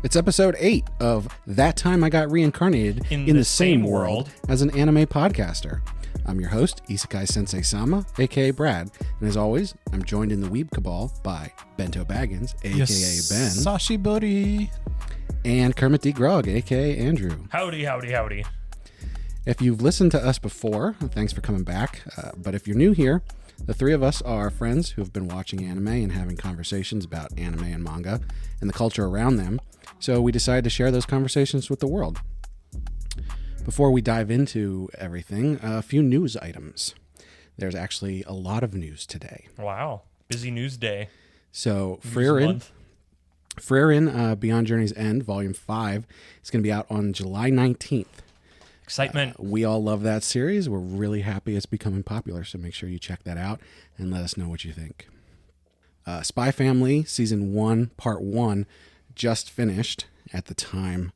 It's episode 8 of That Time I Got Reincarnated in the Same World as an Anime Podcaster. I'm your host, Isekai Sensei Sama, aka Brad, and as always, I'm joined in the Weeb Cabal by Bento Baggins, aka Ben. Sashibori. And Kermit D. Grog, aka Andrew. Howdy, howdy, howdy. If you've listened to us before, thanks for coming back. But if you're new here, the three of us are friends who have been watching anime and having conversations about anime and manga and the culture around them. So we decided to share those conversations with the world. Before we dive into everything, a few news items. There's actually a lot of news today. Wow. Busy news day. So Frieren Beyond Journey's End, Volume 5, is going to be out on July 19th. Excitement. We all love that series. We're really happy it's becoming popular, so make sure you check that out and let us know what you think. Spy Family Season 1, Part 1, just finished at the time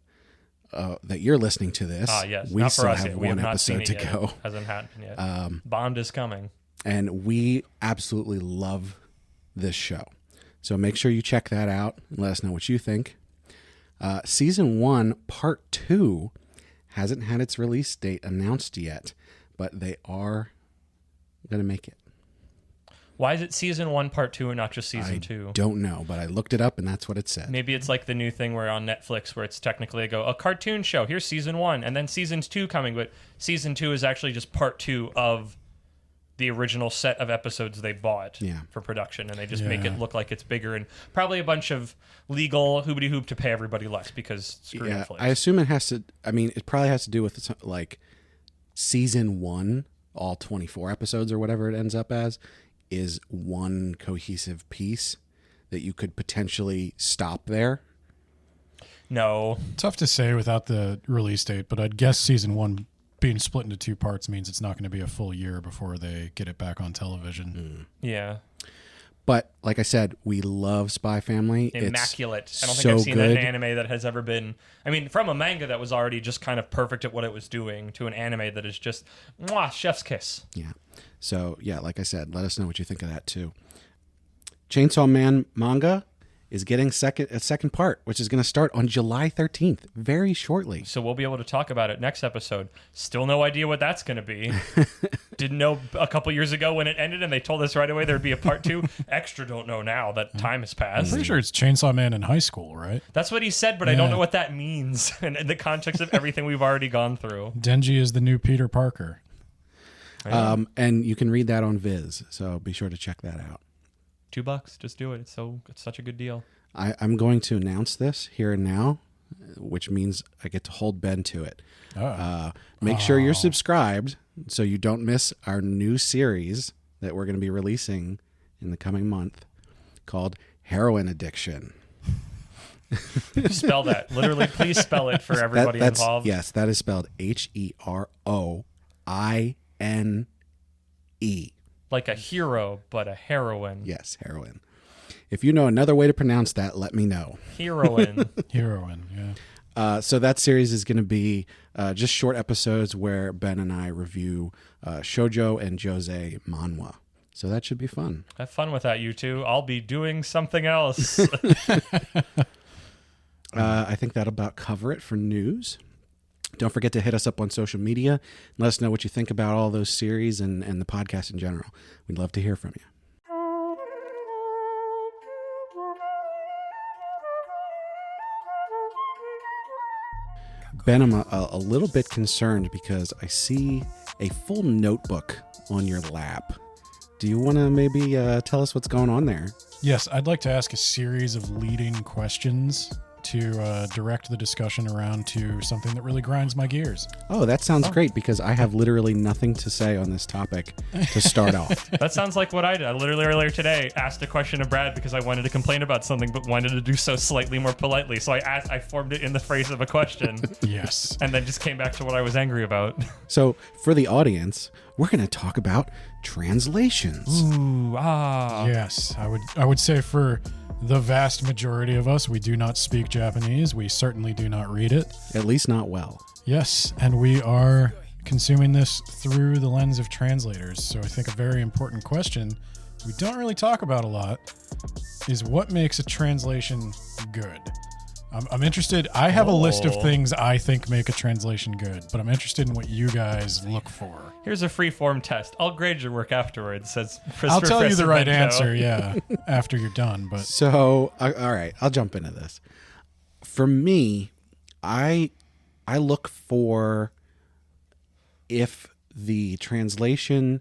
that you're listening to this. Yes. We not still for us have yet. We one have not episode to seen it yet. go. Hasn't happened yet. Bond is coming. And we absolutely love this show. So make sure you check that out and let us know what you think. Season 1, Part 2 hasn't had its release date announced yet, but they are going to make it. Why is it Season 1, Part 2, and not just Season 2? I don't know, but I looked it up, and that's what it said. Maybe it's like the new thing where on Netflix where it's technically a cartoon show. Here's Season 1, and then Season 2 coming, but Season 2 is actually just Part 2 of the original set of episodes they bought for production, and they just make it look like it's bigger and probably a bunch of legal hoobity-hoop to pay everybody less because screw Netflix. I assume it has to, it probably has to do with like Season 1, all 24 episodes or whatever it ends up as, is one cohesive piece that you could potentially stop there. No. Tough to say without the release date, but I'd guess Season 1 being split into 2 parts means it's not going to be a full year before they get it back on television. Yeah. But like I said, we love Spy Family. Immaculate. It's I don't think so I've seen good. an anime that has ever been... from a manga that was already just kind of perfect at what it was doing to an anime that is just, chef's kiss. Yeah. So, like I said, let us know what you think of that too. Chainsaw Man manga is getting a second part, which is going to start on July 13th, very shortly. So we'll be able to talk about it next episode. Still no idea what that's going to be. Didn't know a couple years ago when it ended and they told us right away there'd be a part 2. Extra don't know now that time has passed. I'm pretty sure it's Chainsaw Man in high school, right? That's what he said, but I don't know what that means in the context of everything we've already gone through. Denji is the new Peter Parker. And you can read that on Viz, so be sure to check that out. $2, just do it. It's such a good deal. I'm going to announce this here and now, which means I get to hold Ben to it. Make sure you're subscribed so you don't miss our new series that we're going to be releasing in the coming month called Heroin Addiction. Spell that. Literally, please spell it for everybody involved. Yes, that is spelled HEROINE. Like a hero, but a heroine. Yes, heroin. If you know another way to pronounce that, let me know. Heroine. Heroine, yeah. So that series is going to be just short episodes where Ben and I review shoujo and josei manhwa. So that should be fun. Have fun with that, you two. I'll be doing something else. I think that'll about cover it for news. Don't forget to hit us up on social media and let us know what you think about all those series and the podcast in general. We'd love to hear from you. Ben, I'm a little bit concerned because I see a full notebook on your lap. Do you want to maybe tell us what's going on there? Yes, I'd like to ask a series of leading questions to direct the discussion around to something that really grinds my gears. Oh, that sounds great because I have literally nothing to say on this topic to start off. That sounds like what I did. I literally earlier today asked a question of Brad because I wanted to complain about something but wanted to do so slightly more politely. So I formed it in the phrase of a question. Yes. And then just came back to what I was angry about. So for the audience, we're going to talk about translations. Ooh, Yes, I would say for the vast majority of us, we do not speak Japanese. We certainly do not read it. At least not well. Yes, and we are consuming this through the lens of translators. So I think a very important question we don't really talk about a lot is what makes a translation good. I'm interested. I have a list of things I think make a translation good, but I'm interested in what you guys look for. Here's a free-form test. I'll grade your work afterwards. Says I'll tell you the right Bento. answer, yeah, after you're done. But So, all right, I'll jump into this. For me, I look for if the translation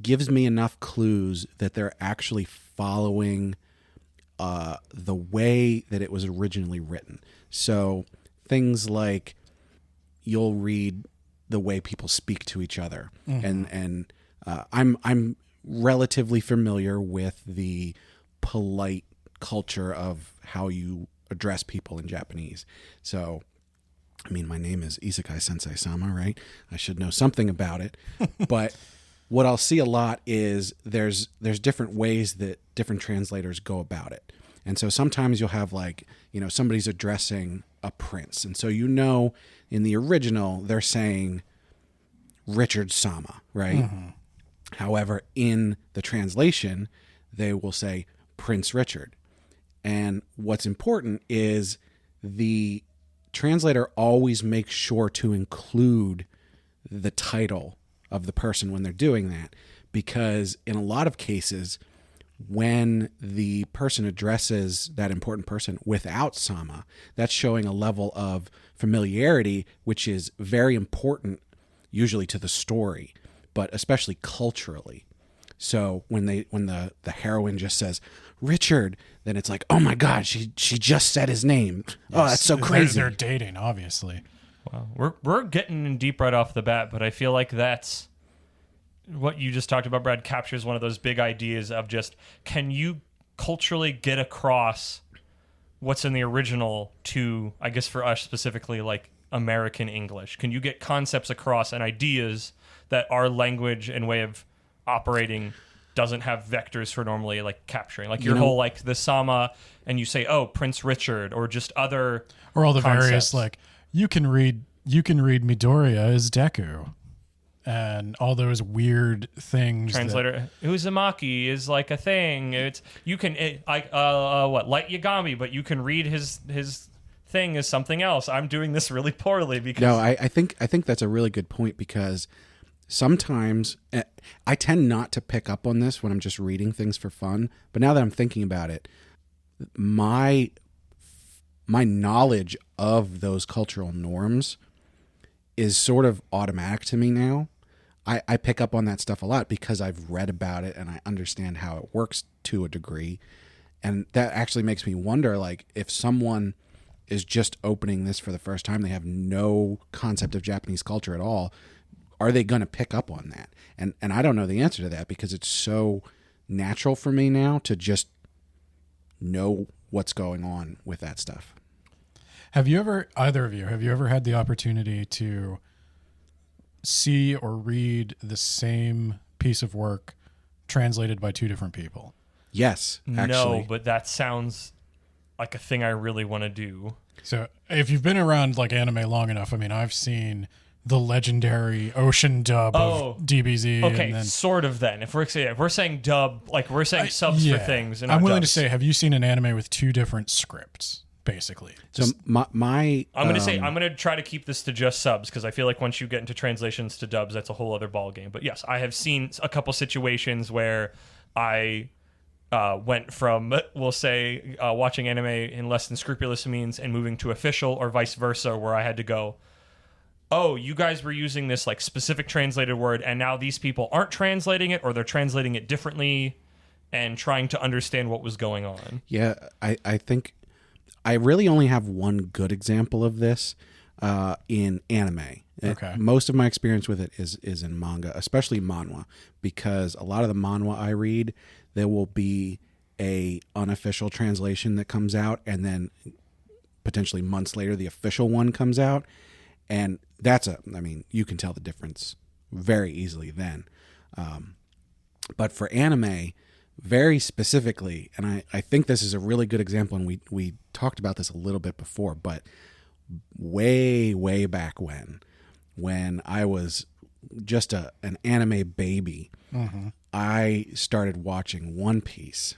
gives me enough clues that they're actually following the way that it was originally written. So things like you'll read the way people speak to each other, and I'm relatively familiar with the polite culture of how you address people in Japanese. So, I mean, my name is Isekai Sensei Sama, right? I should know something about it. But what I'll see a lot is there's different ways that different translators go about it. And so sometimes you'll have somebody's addressing a prince. And so in the original, they're saying Richard Sama, right? Mm-hmm. However, in the translation, they will say Prince Richard. And what's important is the translator always makes sure to include the title of the person when they're doing that, because in a lot of cases, when the person addresses that important person without Sama, that's showing a level of familiarity, which is very important, usually to the story, but especially culturally. So when the heroine just says Richard, then it's like, oh my God, she just said his name. Yes. Oh, that's so crazy. They're dating, obviously. Wow, we're getting in deep right off the bat, but I feel like that's what you just talked about, Brad, captures one of those big ideas of just, can you culturally get across what's in the original to, I guess for us specifically, like American English? Can you get concepts across and ideas that our language and way of operating doesn't have vectors for normally like capturing? Like your whole like the Sama, and you say, oh, Prince Richard, or just other or all the concepts. Various like you can read Midoriya as Deku. And all those weird things. Translator Uzumaki is like a thing. It's you can Light Yagami, but you can read his thing as something else. I'm doing this really poorly because no, I think that's a really good point, because sometimes I tend not to pick up on this when I'm just reading things for fun. But now that I'm thinking about it, my knowledge of those cultural norms is sort of automatic to me now. I pick up on that stuff a lot because I've read about it and I understand how it works to a degree. And that actually makes me wonder, like, if someone is just opening this for the first time, they have no concept of Japanese culture at all, are they going to pick up on that? And I don't know the answer to that, because it's so natural for me now to just know what's going on with that stuff. Either of you, have you ever had the opportunity to see or read the same piece of work translated by two different people? Yes, actually. No, but that sounds like a thing I really want to do. So if you've been around like anime long enough, I mean, I've seen the legendary Ocean dub of DBZ. Okay, and then, sort of then. If we're saying dub, like we're saying subs for things. And I'm willing dubs. to say, have you seen an anime with two different scripts? Basically. So I'm going to say, I'm going to try to keep this to just subs, because I feel like once you get into translations to dubs, that's a whole other ball game. But yes, I have seen a couple situations where I went from, we'll say, watching anime in less than scrupulous means and moving to official, or vice versa, where I had to go, oh, you guys were using this like specific translated word, and now these people aren't translating it, or they're translating it differently, and trying to understand what was going on. Yeah, I think I really only have one good example of this in anime. Okay. Most of my experience with it is in manga, especially manhwa, because a lot of the manhwa I read, there will be a unofficial translation that comes out, and then potentially months later the official one comes out, and you can tell the difference very easily then. But for anime, very specifically, and I think this is a really good example, and we talked about this a little bit before, but way back when I was just an anime baby, I started watching One Piece,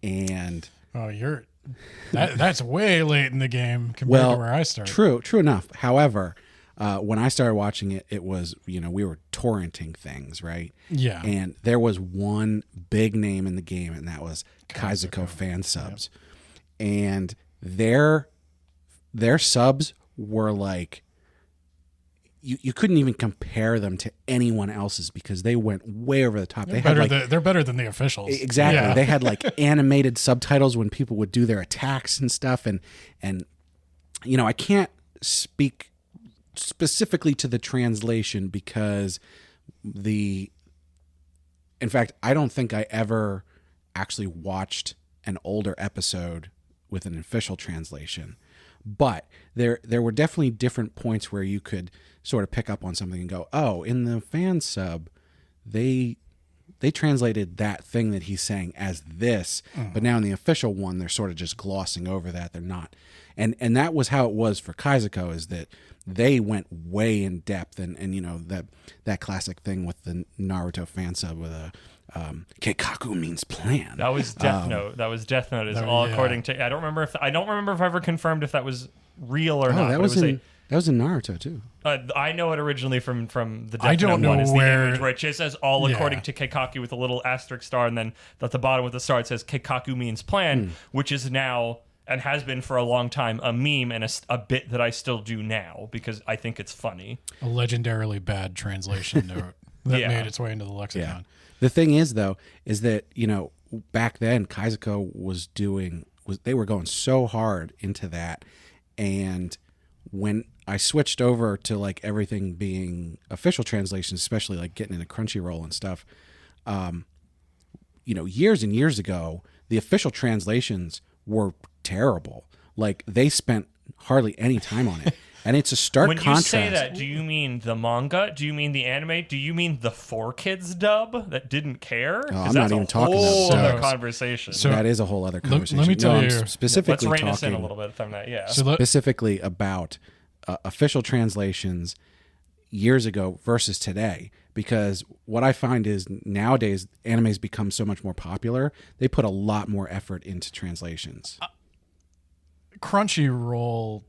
and That's way late in the game compared to where I started. True enough. However, when I started watching it, it was, we were torrenting things, right? Yeah. And there was one big name in the game, and that was Kaizuko fan subs. Yep. And their subs were like, you couldn't even compare them to anyone else's because they went way over the top. They're better than the officials. Exactly. Yeah. They had like animated subtitles when people would do their attacks and stuff. And I can't speak specifically to the translation because in fact, I don't think I ever actually watched an older episode with an official translation. But there were definitely different points where you could sort of pick up on something and go, oh, in the fan sub, they translated that thing that he's saying as this, but now in the official one, they're sort of just glossing over that. They're not. And that was how it was for Kaizuko, is that they went way in depth and that classic thing with the Naruto fan sub with a Keikaku means plan. That was Death Note. That was Death Note. Is all according to. I don't remember if I ever confirmed if that was real or not. That was in Naruto too. I know it originally from the Death I don't Note know one. It's where the image where it just says all according to Keikaku with a little asterisk star, and then at the bottom with the star it says Keikaku means plan, which is now and has been for a long time a meme and a bit that I still do now because I think it's funny. A legendarily bad translation note that made its way into the lexicon. Yeah. The thing is, though, is that, back then Kaizuko they were going so hard into that. And when I switched over to like everything being official translations, especially like getting into Crunchyroll and stuff, years and years ago, the official translations were terrible. Like they spent hardly any time on it. And it's a stark contrast. When you say that, do you mean the manga? Do you mean the anime? Do you mean the 4Kids dub that didn't care? I'm not even talking about that. that. Other conversation. So that is a whole other conversation. Let me tell you. Specifically let's rein us in a little bit from that. Yeah. Specifically about official translations years ago versus today. Because what I find is nowadays animes become so much more popular. They put a lot more effort into translations. Crunchyroll.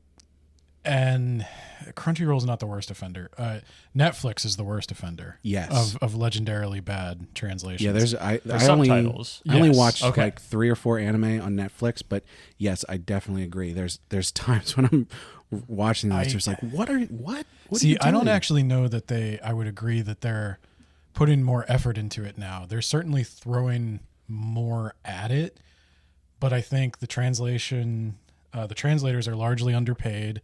And Crunchyroll is not the worst offender. Netflix is the worst offender. Yes, of legendarily bad translations. Yeah, there's subtitles. I only watched like 3 or 4 anime on Netflix, but yes, I definitely agree. There's times when I'm watching them, it's just like, what? See, I don't actually know that I would agree that they're putting more effort into it now. They're certainly throwing more at it, but I think the translators are largely underpaid.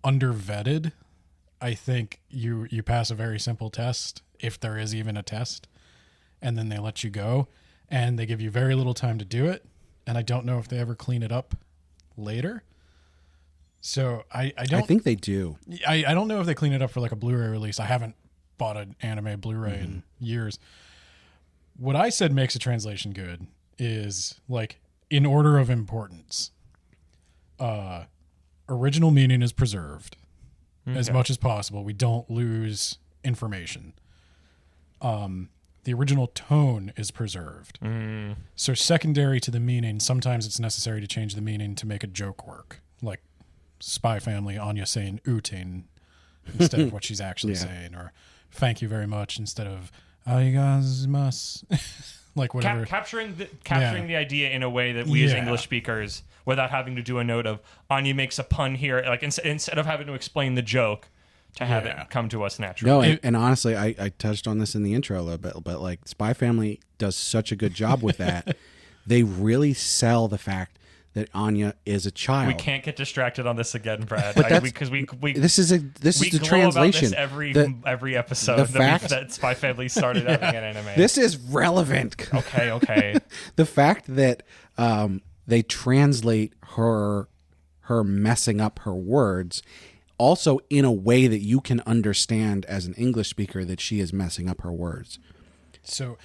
Undervetted. I think you pass a very simple test, if there is even a test, and then they let you go, and they give you very little time to do it, and I don't know if they ever clean it up later. So I think they do. I don't know if they clean it up for like a Blu-ray release. I haven't bought an anime Blu-ray in years. What I said makes a translation good is like in order of importance. Original meaning is preserved as much as possible. We don't lose information. The original tone is preserved. So secondary to the meaning, sometimes it's necessary to change the meaning to make a joke work. Like Spy Family, Anya saying "utin" instead of what she's actually saying, or "thank you very much" instead of "arigazimasu." Like whatever. Capturing the idea in a way that we as English speakers, without having to do a note of Anya makes a pun here, like instead of having to explain the joke, to have it come to us naturally. No, and honestly, I touched on this in the intro a little bit, but like Spy Family does such a good job with that. They really sell the fact that Anya is a child. We can't get distracted on this again, Brad. Because we this is the translation. About this every episode that Spy Family started having an anime. This is relevant. Okay. The fact that they translate her messing up her words also in a way that you can understand as an English speaker that she is messing up her words. So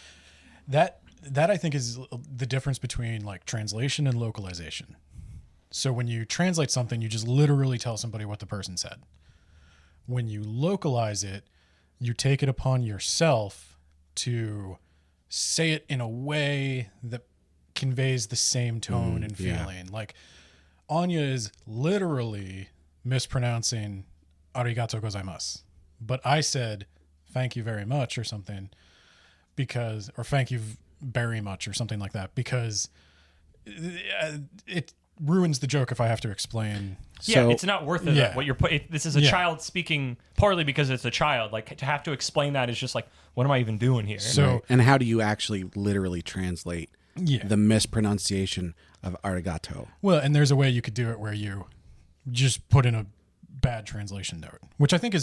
that I think is the difference between like translation and localization. So when you translate something, you just literally tell somebody what the person said. When you localize it, you take it upon yourself to say it in a way that conveys the same tone and feeling. Like Anya is literally mispronouncing arigato gozaimasu, but I said thank you very much or something or thank you very much or something like that, because it ruins the joke if I have to explain. Yeah, it's not worth it. What you're this is a child speaking poorly because it's a child. Like, to have to explain that is just like, what am I even doing here? So, and how do you actually literally translate the mispronunciation of arigato? Well, and there's a way you could do it where you just put in a bad translation note, which I think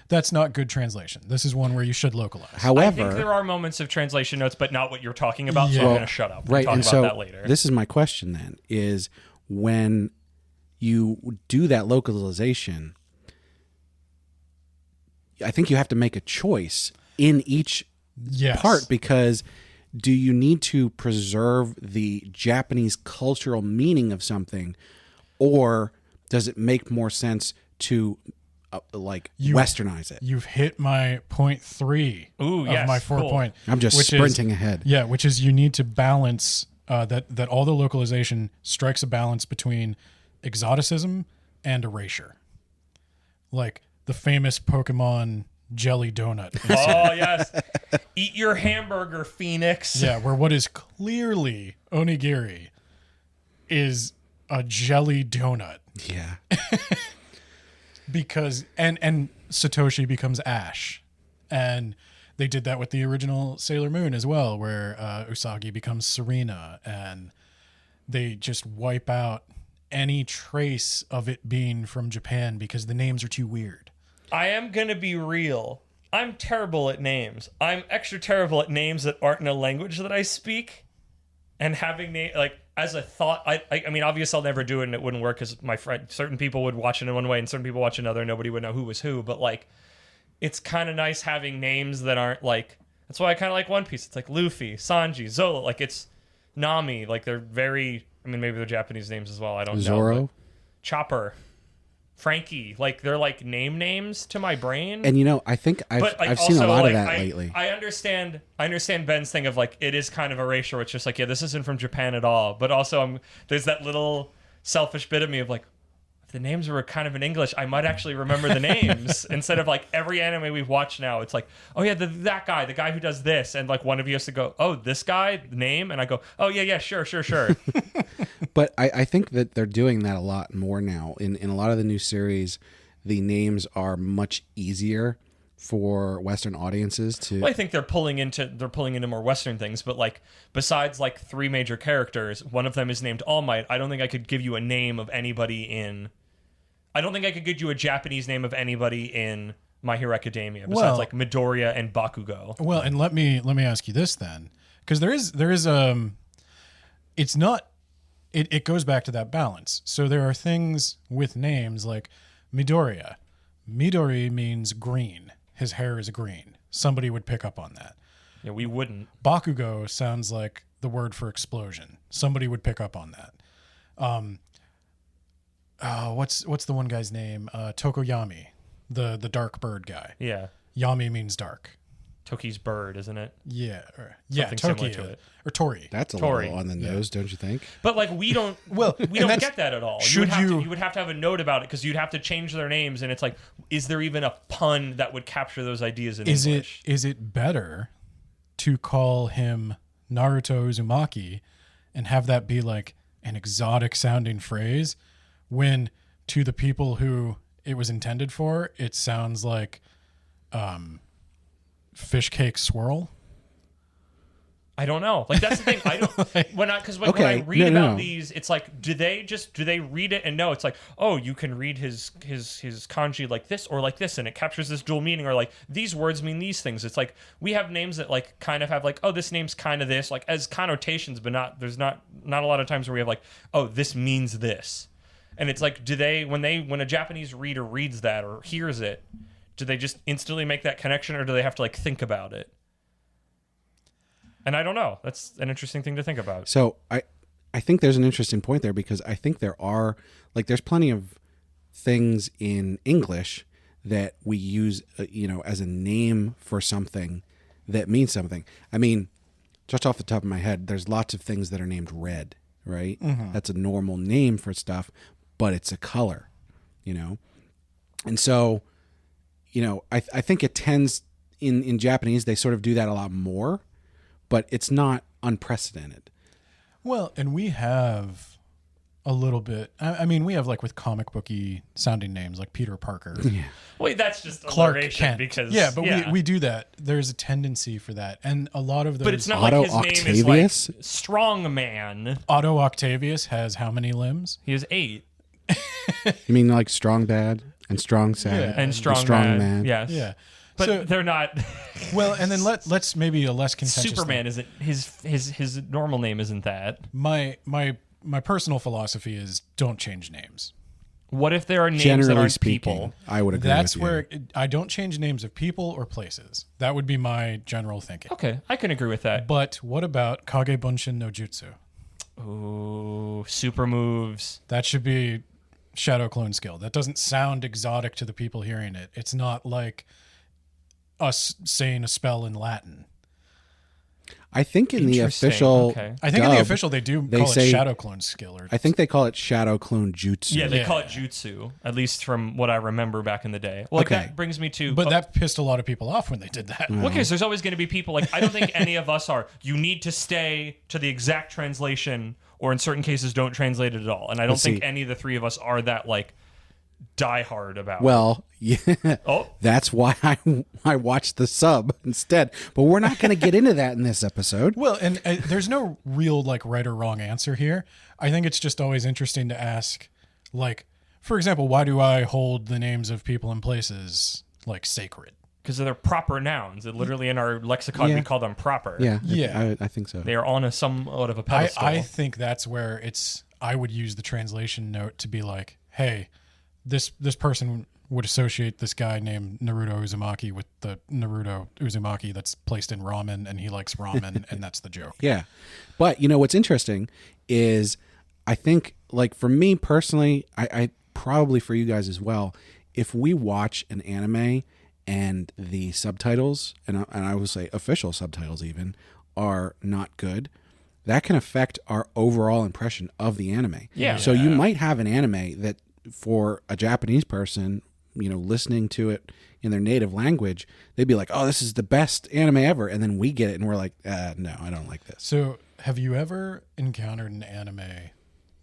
that's not good translation. This is one where you should localize. However, I think there are moments of translation notes, but not what you're talking about. So I'm going to shut up. Right, We'll talk about that later. This is my question then: is when you do that localization, I think you have to make a choice in each part, because do you need to preserve the Japanese cultural meaning of something, or does it make more sense to westernize it? You've hit my point 3 of my 4 point. I'm just sprinting ahead. Yeah, which is you need to balance that all the localization strikes a balance between exoticism and erasure. Like the famous Pokemon jelly donut. Oh, yes. Eat your hamburger, Phoenix. Yeah, where what is clearly onigiri is a jelly donut. Yeah. Because and Satoshi becomes Ash, and they did that with the original Sailor Moon as well, where Usagi becomes Serena, and they just wipe out any trace of it being from Japan because the names are too weird. I am gonna be real. I'm terrible at names. I'm extra terrible at names that aren't in a language that I speak, and having as a thought, I mean, obviously I'll never do it and it wouldn't work because certain people would watch it in one way and certain people watch another. Nobody would know who was who, but like, it's kind of nice having names that aren't like, that's why I kind of like One Piece. It's like Luffy, Sanji, Zolo, like it's Nami, like they're very, I mean, maybe they're Japanese names as well. I don't know. Zoro, Chopper, Frankie, like they're like names to my brain. And I think I've seen a lot of that lately. I understand Ben's thing of like, it is kind of erasure. It's just like, yeah, this isn't from Japan at all. But also there's that little selfish bit of me of like, if the names were kind of in English, I might actually remember the names instead of like every anime we've watched now. It's like, oh yeah, that guy, the guy who does this. And like one of you has to go, oh, this guy, the name. And I go, oh yeah, sure. But I think that they're doing that a lot more now. In a lot of the new series, the names are much easier for Western audiences to. Well, I think they're pulling into more Western things, but like besides like 3 major characters, one of them is named All Might. I don't think I could give you a name of anybody in. I don't think I could give you a Japanese name of anybody in My Hero Academia besides like Midoriya and Bakugo. Well, and let me ask you this then, because there is it's not. It goes back to that balance. So there are things with names like Midoriya. Midori means green. His hair is green. Somebody would pick up on that. Yeah, we wouldn't. Bakugo sounds like the word for explosion. Somebody would pick up on that. What's the one guy's name? Tokoyami, the dark bird guy. Yeah. Yami means dark. Toki's bird, isn't it? Yeah. Something similar to it. Or Tori. That's a little on the nose, don't you think? But like we don't get that at all. You would have to have a note about it because you'd have to change their names, and it's like, is there even a pun that would capture those ideas in English? Is it better to call him Naruto Uzumaki and have that be like an exotic sounding phrase when to the people who it was intended for, it sounds like fish cake swirl? I don't know. Like that's the thing. I don't when I read about these, it's like, do they read it and know? It's like, oh, you can read his kanji like this or like this, and it captures this dual meaning, or like these words mean these things. It's like we have names that like kind of have like, oh, this name's kind of this, like as connotations, but there's not a lot of times where we have like, oh, this means this. And it's like, when a Japanese reader reads that or hears it, do they just instantly make that connection, or do they have to like think about it? And I don't know. That's an interesting thing to think about. So I think there's an interesting point there, because I think there's plenty of things in English that we use, as a name for something that means something. I mean, just off the top of my head, there's lots of things that are named red, right? Mm-hmm. That's a normal name for stuff, but it's a color, And so, I think it tends in Japanese, they sort of do that a lot more, but it's not unprecedented. Well, and we have a little bit. I mean, we have like with comic booky sounding names like Peter Parker. Yeah. Wait, that's just Clark alliteration Kent. because We do that. There's a tendency for that, and a lot of those. But it's not Otto like his Octavius? name is like Strong Man. Otto Octavius has how many limbs? He has 8. You mean like strong bad and strong sad Yeah. And Strong man. Man. Yes. Yeah. But So- they're not. Well, and then let's maybe a less contentious. Superman isn't his normal name isn't that. My personal philosophy is don't change names. What if there are names that Generally aren't speaking, people? I would agree That's with you. where I don't change names of people or places. That would be my general thinking. Okay, I can agree with that. But what about Kage Bunshin no Jutsu? Ooh, super moves. That should be Shadow Clone skill. That doesn't sound exotic to the people hearing it. It's not like us saying a spell in Latin. I think in the Interesting. official, Okay. I think in the dub, official they they call say- it Shadow Clone skill. Or I think they call it Shadow Clone Jutsu. Yeah, they Yeah. call it jutsu, at least from what I remember back in the day. Well, like, Okay. that brings me to. but that pissed a lot of people off when they did that. Well, okay, so there's always going to be people like I don't think any of us are. You need to stay to the exact translation, or in certain cases, don't translate it at all. And I don't Let's think see. any of the three of us are that like diehard about. Well, yeah, Oh. that's why I watched the sub instead. But we're not going to get into that in this episode. Well, and there's no real like right or wrong answer here. I think it's just always interesting to ask, like, for example, why do I hold the names of people and places like sacred? because they're proper nouns. It literally in our lexicon Yeah. we call them proper. Yeah, Yeah. I think so. They are on a somewhat of a pedestal. I think that's where I would use the translation note to be like, hey, this person would associate this guy named Naruto Uzumaki with the Naruto Uzumaki that's placed in ramen, and he likes ramen, and that's the joke. Yeah. But what's interesting is I think, like, for me personally, I probably for you guys as well, if we watch an anime and the subtitles, and I would say official subtitles even, are not good, that can affect our overall impression of the anime. Yeah. So you might have an anime that for a Japanese person, listening to it in their native language, they'd be like, oh, this is the best anime ever. And then we get it and we're like, no, I don't like this. So have you ever encountered an anime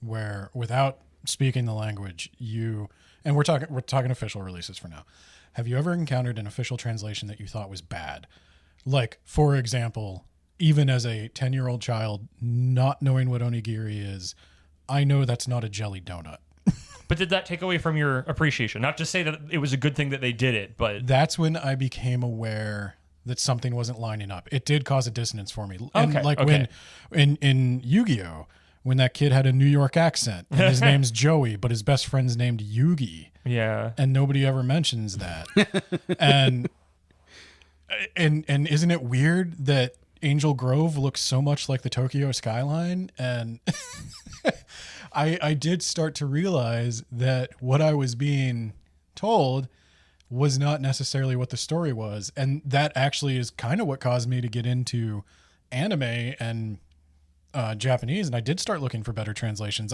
where, without speaking the language, and we're talking official releases for now, have you ever encountered an official translation that you thought was bad? Like, for example, even as a 10-year-old child, not knowing what onigiri is, I know that's not a jelly donut. But did that take away from your appreciation? Not to say that it was a good thing that they did it, but That's when I became aware that something wasn't lining up. It did cause a dissonance for me. And when in Yu-Gi-Oh, when that kid had a New York accent and his name's Joey, but his best friend's named Yugi, yeah. and nobody ever mentions that. and isn't it weird that Angel Grove looks so much like the Tokyo skyline? And I did start to realize that what I was being told was not necessarily what the story was. And that actually is kind of what caused me to get into anime and Japanese. And I did start looking for better translations.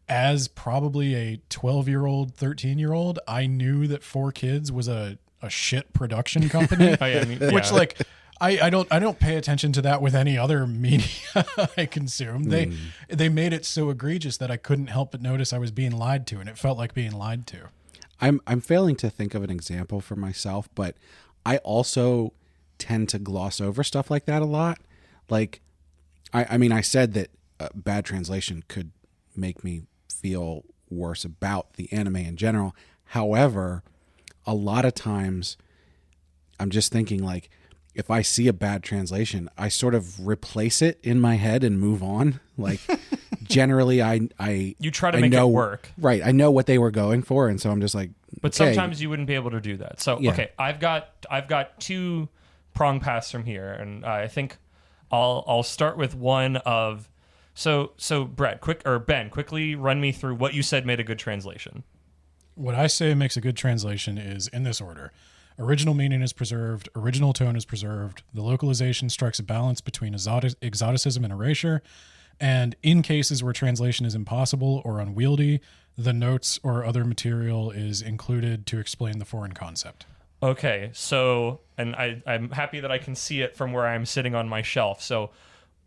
As probably a 12-year-old, 13-year-old, I knew that 4Kids was a shit production company. Oh, yeah, I mean, Which, yeah. like, I don't pay attention to that with any other media I consume. They made it so egregious that I couldn't help but notice I was being lied to, and it felt like being lied to. I'm failing to think of an example for myself, but I also tend to gloss over stuff like that a lot. Like, I mean, I said that bad translation could make me feel worse about the anime in general. However, a lot of times I'm just thinking, like, if I see a bad translation, I sort of replace it in my head and move on. Like, generally, You try to make it work. Right. I know what they were going for, and so I'm just like, But okay. sometimes you wouldn't be able to do that. So Yeah. okay, I've got two prong paths from here, and I think I'll start with one of so Brett, Ben, quickly run me through what you said made a good translation. What I say makes a good translation is in this order: Original meaning is preserved. Original tone is preserved. The localization strikes a balance between exoticism and erasure. And in cases where translation is impossible or unwieldy, the notes or other material is included to explain the foreign concept. Okay, so, and I'm happy that I can see it from where I'm sitting on my shelf. So,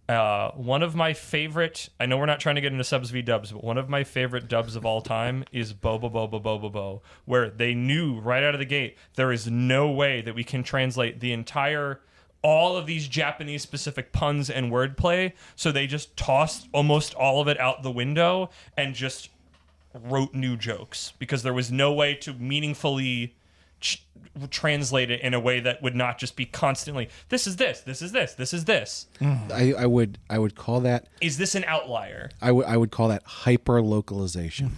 one of my favorite, I know we're not trying to get into subs v dubs, but one of my favorite dubs of all time is Boba Boba Boba Bo, where they knew right out of the gate, there is no way that we can translate the entire, all of these Japanese specific puns and wordplay. So they just tossed almost all of it out the window and just wrote new jokes because there was no way to meaningfully translate it in a way that would not just be constantly this is this is this. I would call that, is this an outlier? I would call that hyper localization.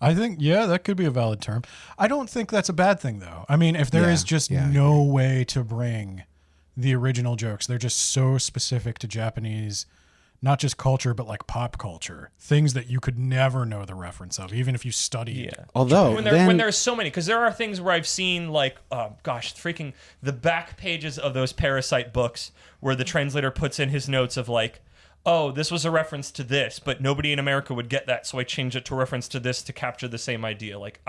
I think, yeah, that could be a valid term. I don't think that's a bad thing, though. I mean, if there is just no way to bring the original jokes, they're just so specific to Japanese, not just culture, but like pop culture, things that you could never know the reference of, even if you studied. Yeah. Although when there's so many, because there are things where I've seen like, freaking the back pages of those Parasite books where the translator puts in his notes of like, oh, this was a reference to this, but nobody in America would get that, so I changed it to a reference to this to capture the same idea. Like,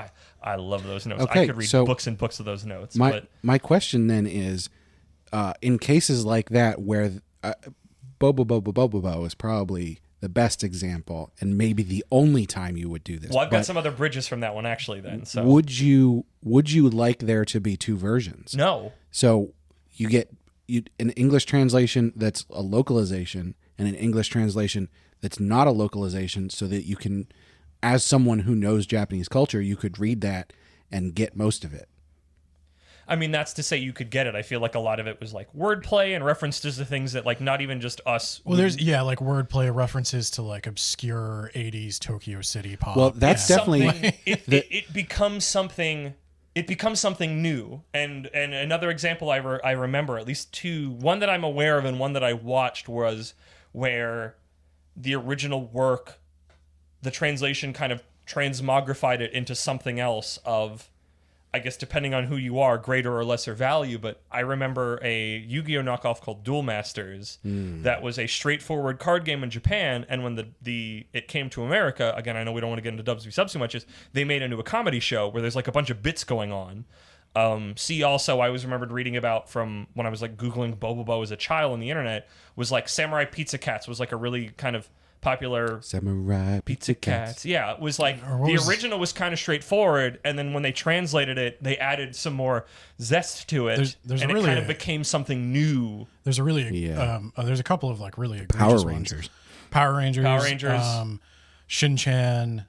I love those notes. Okay, I could read books and books of those notes. My question then is, in cases like that where Bobo Bobo Bobo Bo is probably the best example and maybe the only time you would do this. Well, I've got some other bridges from that one actually then. So would you like there to be two versions? No. So you get an English translation that's a localization and an English translation that's not a localization, so that you can, as someone who knows Japanese culture, you could read that and get most of it. I mean, that's to say you could get it. I feel like a lot of it was like wordplay and references to things that like not even just us. Well, there's like wordplay references to like obscure 80s Tokyo City pop. Well, that's definitely it becomes something. It becomes something new. And another example I remember, at least two, one that I'm aware of and one that I watched, was where the original work, the translation kind of transmogrified it into something else of, I guess depending on who you are, greater or lesser value. But I remember a Yu-Gi-Oh knockoff called Duel Masters that was a straightforward card game in Japan, and when it came to America, again, I know we don't want to get into dubs v subs too much, is they made into a comedy show where there's like a bunch of bits going on. Also, I was remembered reading about from when I was like Googling Bobobo as a child on the internet, was like Samurai Pizza Cats was like a really kind of popular Samurai Pizza Cats. Yeah, it was like the original was kind of straightforward, and then when they translated it, they added some more zest to it, there's and really it kind of became something new. There's a really there's a couple of like really Power egregious Rangers. Power Rangers, Shin-Chan.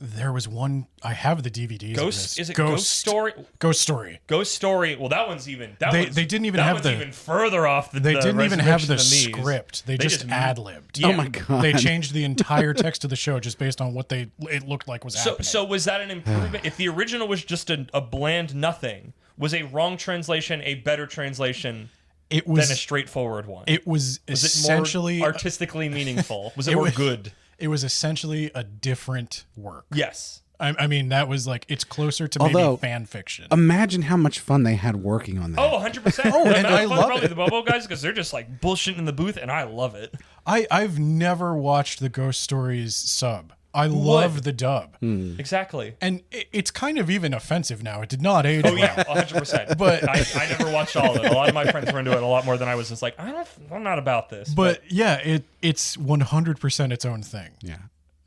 There was one. I have the DVDs. Ghost? Is it Ghost Story? Ghost Story. Ghost Story. Well, that one's even. They didn't even have the. Even further off the. They didn't even have the reservation than these. script. They just ad-libbed. Yeah. Oh my god! They changed the entire text of the show just based on what it looked like was happening. So was that an improvement? If the original was just a bland nothing, was a wrong translation a better translation? It was than a straightforward one. It was essentially it more artistically meaningful. Was it more good? It was essentially a different work. Yes. I mean, that was like, it's closer to maybe fan fiction. Imagine how much fun they had working on that. Oh, 100%. Oh, and I love probably it. the Bobo guys, because they're just like bullshitting in the booth, and I love it. I've never watched the Ghost Stories sub. I love the dub. Exactly. And it's kind of even offensive now. It did not age well. Oh, yeah, 100%. But I never watched all of it. A lot of my friends were into it a lot more than I was. Just like, I'm not about this. But yeah, it's 100% its own thing. Yeah.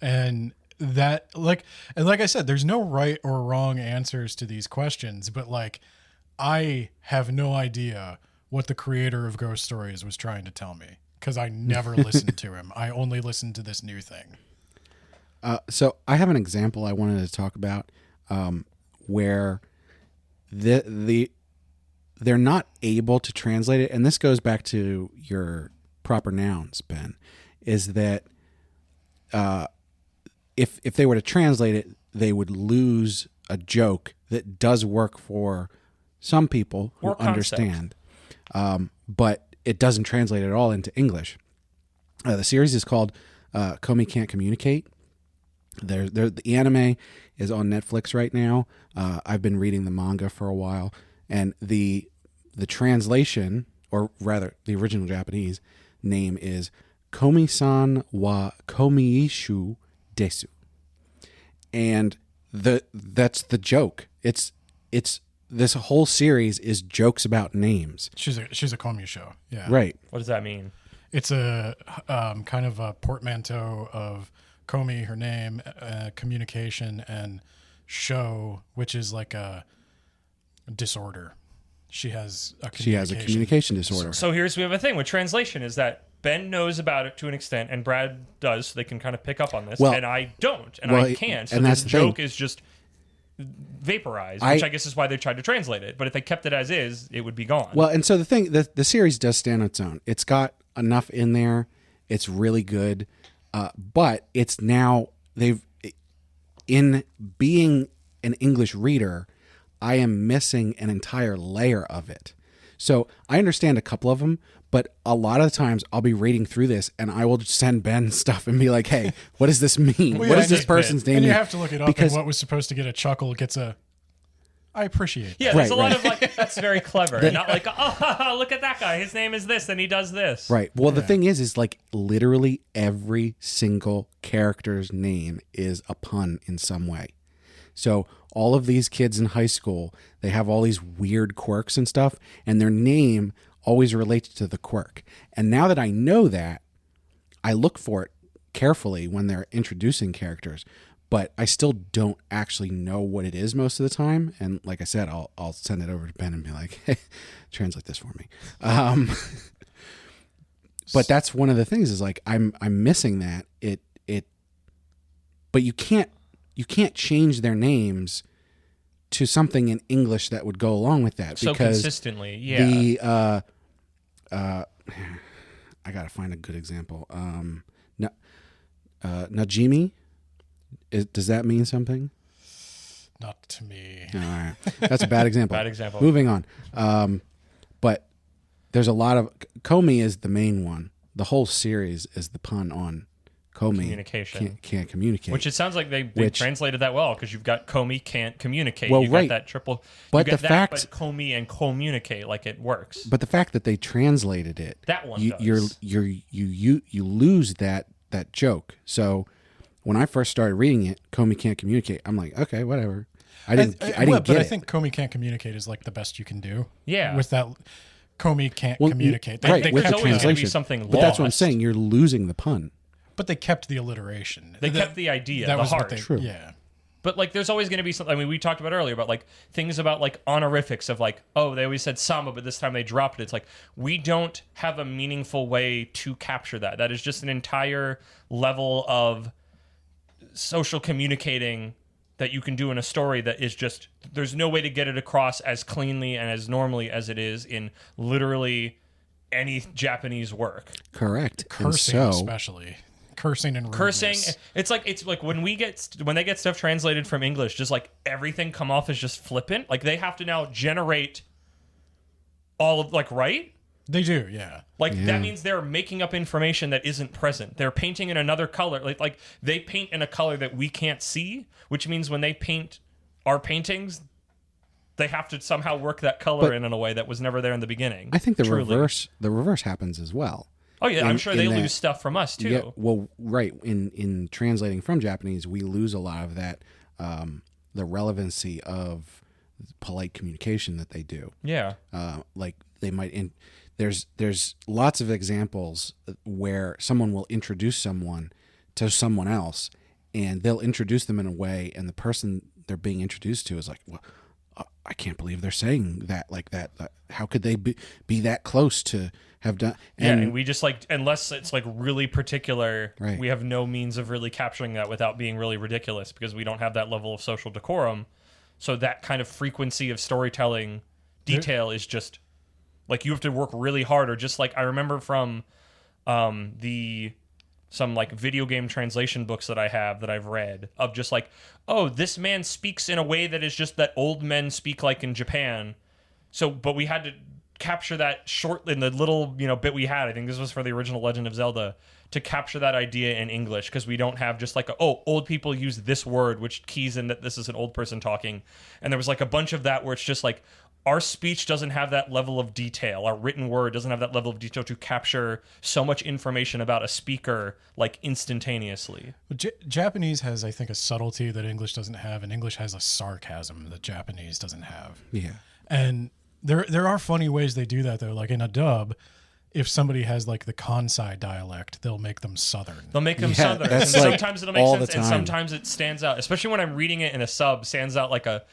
And that, like I said, there's no right or wrong answers to these questions, but like, I have no idea what the creator of Ghost Stories was trying to tell me, because I never listened to him. I only listened to this new thing. So I have an example I wanted to talk about where they're not able to translate it, and this goes back to your proper nouns, Ben, is that if they were to translate it, they would lose a joke that does work for some people who understand, but it doesn't translate at all into English. The series is called Comey Can't Communicate, The anime is on Netflix right now. I've been reading the manga for a while, and the translation, or rather the original Japanese name, is Komi-san wa Komiishu desu. And that's the joke. It's this whole series is jokes about names. She's a Komi show. Yeah. Right. What does that mean? It's a kind of a portmanteau of Komi, her name, communication, and show, which is like a disorder. She has a communication disorder. So we have a thing with translation is that Ben knows about it to an extent, and Brad does, so they can kind of pick up on this, and I don't, and I can't. So this joke is just vaporized, which I guess is why they tried to translate it. But if they kept it as is, it would be gone. Well, and so the series does stand on its own. It's got enough in there. It's really good. But it's now in being an English reader, I am missing an entire layer of it. So I understand a couple of them, but a lot of the times I'll be reading through this and I will send Ben stuff and be like, hey, what does this mean? What is this person's name? And you have to look it up, because what was supposed to get a chuckle gets a... I appreciate that. Yeah, there's a lot of like, that's very clever. And not like, oh, look at that guy. His name is this and he does this. Right. Well, the thing is like literally every single character's name is a pun in some way. So all of these kids in high school, they have all these weird quirks and stuff, and their name always relates to the quirk. And now that I know that, I look for it carefully when they're introducing characters, but I still don't actually know what it is most of the time. And like I said, I'll send it over to Ben and be like, hey, translate this for me. But that's one of the things is like I'm missing that. But you can't change their names to something in English that would go along with that. So because consistently, yeah. I gotta find a good example. Najimi, does that mean something? Not to me. All right, that's a bad example. Bad example. Moving on. But there's a lot of Komi is the main one. The whole series is the pun on Komi communication can't communicate, which it sounds like they translated that well, because you've got Komi can't communicate. Well, you've right. got that triple. But the fact, but Komi and communicate, like it works. But the fact that they translated it, that one does. You lose that joke. So when I first started reading it, Komi can't communicate. I'm like, okay, whatever. I didn't get it. But I think Komi can't communicate is like the best you can do. Yeah. With that, Komi can't communicate. Right. With the translation. Be something but that's what I'm saying. You're losing the pun. But they kept the alliteration. They kept the idea, that the was heart. True. Yeah. But like, there's always going to be something. I mean, we talked about earlier about like things about like honorifics of like, oh, they always said Samba, but this time they dropped it. It's like we don't have a meaningful way to capture that. That is just an entire level of social communicating that you can do in a story that is just, there's no way to get it across as cleanly and as normally as it is in literally any Japanese work. Correct. Cursing, especially. Cursing and rudeness. It's like when they get stuff translated from English, just like everything come off as just flippant. Like they have to now generate all of right? They do, yeah. That means they're making up information that isn't present. They're painting in another color. Like they paint in a color that we can't see, which means when they paint our paintings, they have to somehow work that color in a way that was never there in the beginning. I think the reverse happens as well. Oh yeah, I'm sure they lose stuff from us too. Yeah, well, right. In translating from Japanese, we lose a lot of that, the relevancy of polite communication that they do. Yeah. Like they might. There's lots of examples where someone will introduce someone to someone else, and they'll introduce them in a way, and the person they're being introduced to is like, well, I can't believe they're saying that like that. How could they be that close to have done? And we just unless it's really particular, right. We have no means of really capturing that without being really ridiculous, because we don't have that level of social decorum. So that kind of frequency of storytelling detail is just you have to work really hard. Or just I remember from some video game translation books that I've read of just oh, this man speaks in a way that is just that old men speak in Japan. So, but we had to capture that short in the little bit we had. I think this was for the original Legend of Zelda, to capture that idea in English, because we don't have just like old people use this word which keys in that this is an old person talking, and there was like a bunch of that where it's just like our speech doesn't have that level of detail, our written word doesn't have that level of detail to capture so much information about a speaker like instantaneously. Japanese has, I think, a subtlety that English doesn't have, and English has a sarcasm that Japanese doesn't have. Yeah. And there are funny ways they do that, though. Like in a dub, if somebody has like the Kansai dialect, they'll make them Southern. They'll make them Southern. And like sometimes it'll make all sense, the and time. sometimes it stands out. Especially when I'm reading it in a sub, stands out like a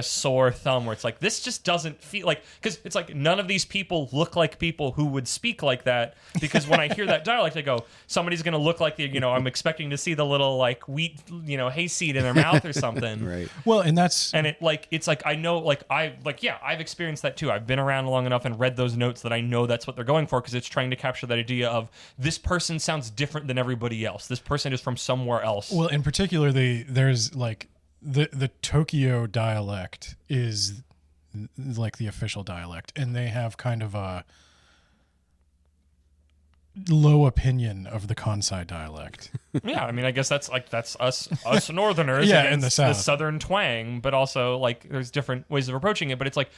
sore thumb, where it's like, this just doesn't feel like, because it's like none of these people look like people who would speak like that, because when I hear that dialect, I go, somebody's going to look like I'm expecting to see the little like wheat, hayseed in their mouth or something. Right. Well, and it's like, I know, like I've experienced that too. I've been around long enough and read those notes that I know that's what they're going for, because it's trying to capture that idea of this person sounds different than everybody else. This person is from somewhere else. Well, in particular, there's like the Tokyo dialect is like the official dialect, and they have kind of a low opinion of the Kansai dialect. Yeah, I mean, I guess that's us Northerners Yeah, against in the South. Southern twang, but also like there's different ways of approaching it. But it's like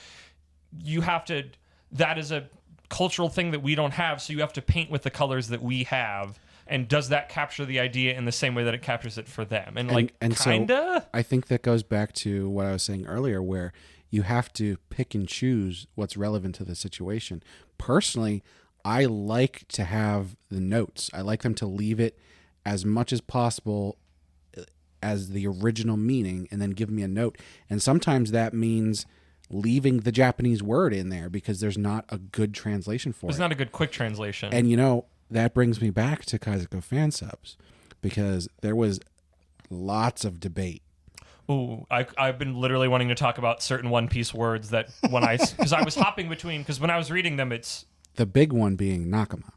you have to. That is a cultural thing that we don't have, so you have to paint with the colors that we have. And does that capture the idea in the same way that it captures it for them? And kinda. So I think that goes back to what I was saying earlier, where you have to pick and choose what's relevant to the situation. Personally, I like to have the notes. I like them to leave it as much as possible as the original meaning, and then give me a note. And sometimes that means leaving the Japanese word in there because there's not a good translation for it. There's not a good quick translation. And that brings me back to Kaizuko fan subs, because there was lots of debate. Ooh, I've been literally wanting to talk about certain One Piece words that because I was hopping between, because when I was reading them, it's The big one being Nakama.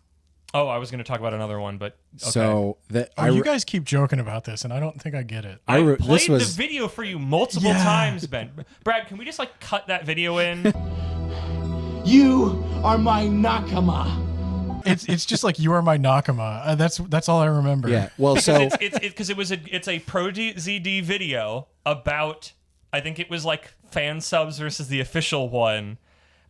Oh, I was going to talk about another one, but okay. So you guys keep joking about this, and I don't think I get it. I played the video for you multiple times, Ben. Brad, can we just cut that video in? You are my Nakama. It's just like, you are my Nakama. That's all I remember. Yeah. Well, so it's a Pro ZD video about, I think it was like fan subs versus the official one,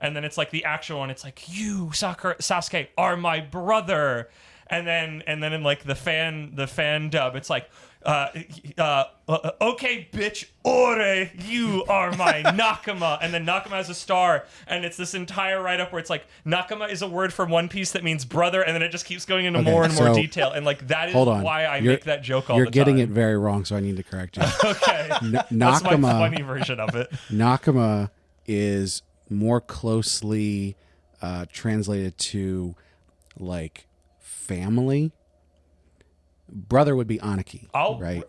and then it's like the actual one. It's like, you Sasuke are my brother, and then in like the fan dub, it's like, okay, bitch, ore, you are my Nakama. And then Nakama has a star, and it's this entire write-up where it's like, Nakama is a word from One Piece that means brother, and then it just keeps going into more and more detail. And like, that is why I make that joke all the time. You're getting it very wrong, so I need to correct you. Okay. That's my funny version of it. Nakama is more closely translated to like family. Brother would be Aniki, right?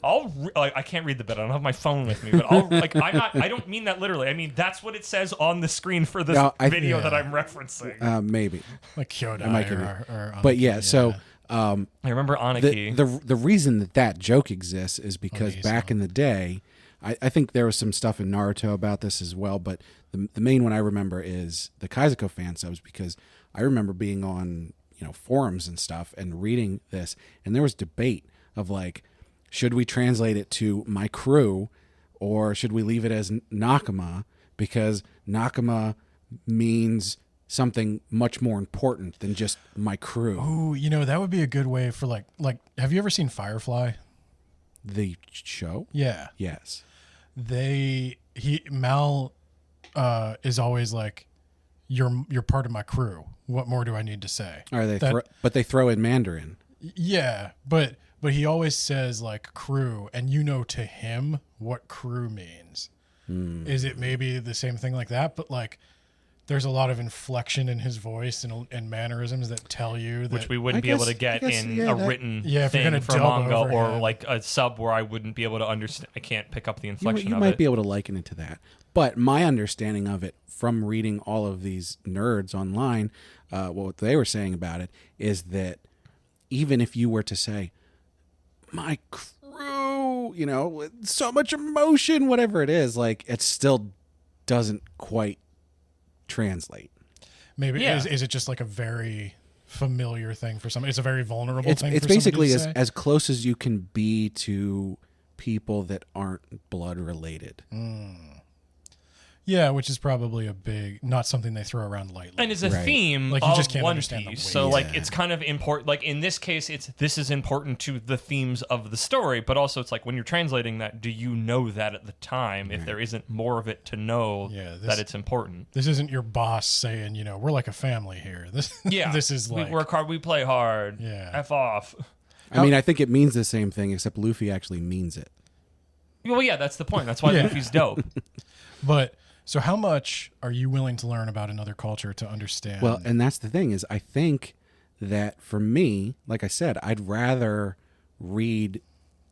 I can't read the bit. I don't have my phone with me, but I don't mean that literally. I mean, that's what it says on the screen for this video that I'm referencing. Maybe. Like Kyodai or Aniki, but yeah, so I remember Aniki. The reason that joke exists is because back in the day, I think there was some stuff in Naruto about this as well, but the main one I remember is the Kaizuko fan subs, because I remember being on forums and stuff and reading this, and there was debate of like, should we translate it to my crew or should we leave it as Nakama, because Nakama means something much more important than just my crew. Oh, that would be a good way for like have you ever seen Firefly? The show? Yeah. Yes. Mal is always like, you're part of my crew. What more do I need to say? But they throw in Mandarin. Yeah, but he always says like crew, and to him what crew means. Is it maybe the same thing like that? But like, there's a lot of inflection in his voice and mannerisms that tell you that, which we wouldn't be able to get in a written thing for manga or like a sub where I wouldn't be able to understand. I can't pick up the inflection. You might be able to liken it to that. But my understanding of it from reading all of these nerds online, what they were saying about it is that even if you were to say, my crew, so much emotion, whatever it is, like, it still doesn't quite translate. Maybe Yeah. is it just like a very familiar thing for some? It's a very vulnerable thing. It's for basically somebody to say? as close as you can be to people that aren't blood related. Yeah, which is probably not something they throw around lightly. And it's a Right. theme Like, you of just can't One understand the Piece. weight. So, like, Yeah. it's kind of important. Like, in this case, this is important to the themes of the story, but also it's like when you're translating that, do you know that at the time if there isn't more of it to know that it's important? This isn't your boss saying, we're like a family here. This this is like we work hard, we play hard. Yeah. F off. I mean, I think it means the same thing, except Luffy actually means it. Well, yeah, that's the point. That's why Yeah. Luffy's dope. But so how much are you willing to learn about another culture to understand? Well, and that's the thing is I think that for me, like I said, I'd rather read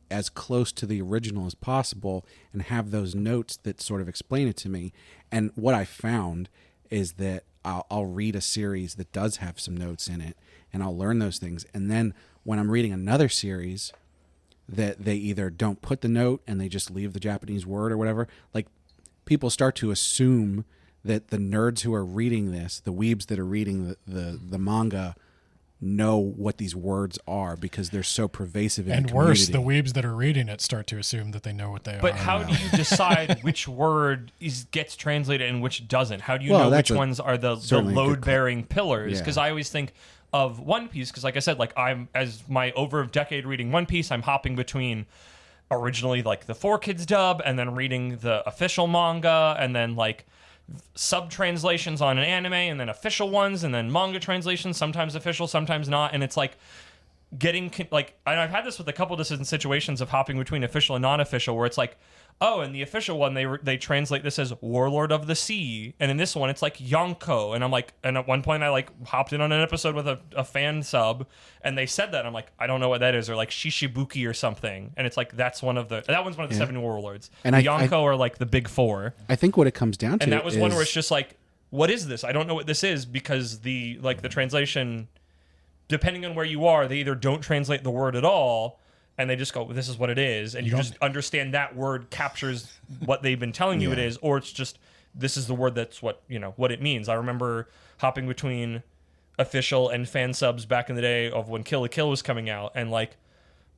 as close to the original as possible and have those notes that sort of explain it to me. And what I found is that I'll read a series that does have some notes in it and I'll learn those things. And then when I'm reading another series that they either don't put the note and they just leave the Japanese word or whatever, like people start to assume that the nerds who are reading this, the weebs that are reading the manga, know what these words are because they're so pervasive in and the worse, community. the weebs that are reading it start to assume that they know what they are. But how do you decide which word gets translated and which doesn't? How do you Well, know that's which ones are the certainly a good load-bearing pillars? Yeah. Because I always think of One Piece, because like I said, like as my over a decade reading One Piece, I'm hopping between originally like the 4Kids dub and then reading the official manga and then like sub translations on an anime and then official ones and then manga translations, sometimes official, sometimes not. And it's like getting like, and I've had this with a couple different situations of hopping between official and non-official where it's like, oh, in the official one, they translate this as Warlord of the Sea. And in this one, it's like Yonko. And I'm like, and at one point I like hopped in on an episode with a fan sub and they said that. And I'm like, I don't know what that is. Or like Shishibuki or something. And it's like, that one's one of the 7 warlords. And the Yonko are like the big 4. I think what it comes down to And that was one is- where it's just like, what is this? I don't know what this is because the translation, depending on where you are, they either don't translate the word at all and they just go, well, this is what it is. And you just understand that word captures what they've been telling you it is, or it's just, this is the word that's what it means. I remember hopping between official and fan subs back in the day of when Kill la Kill was coming out. And like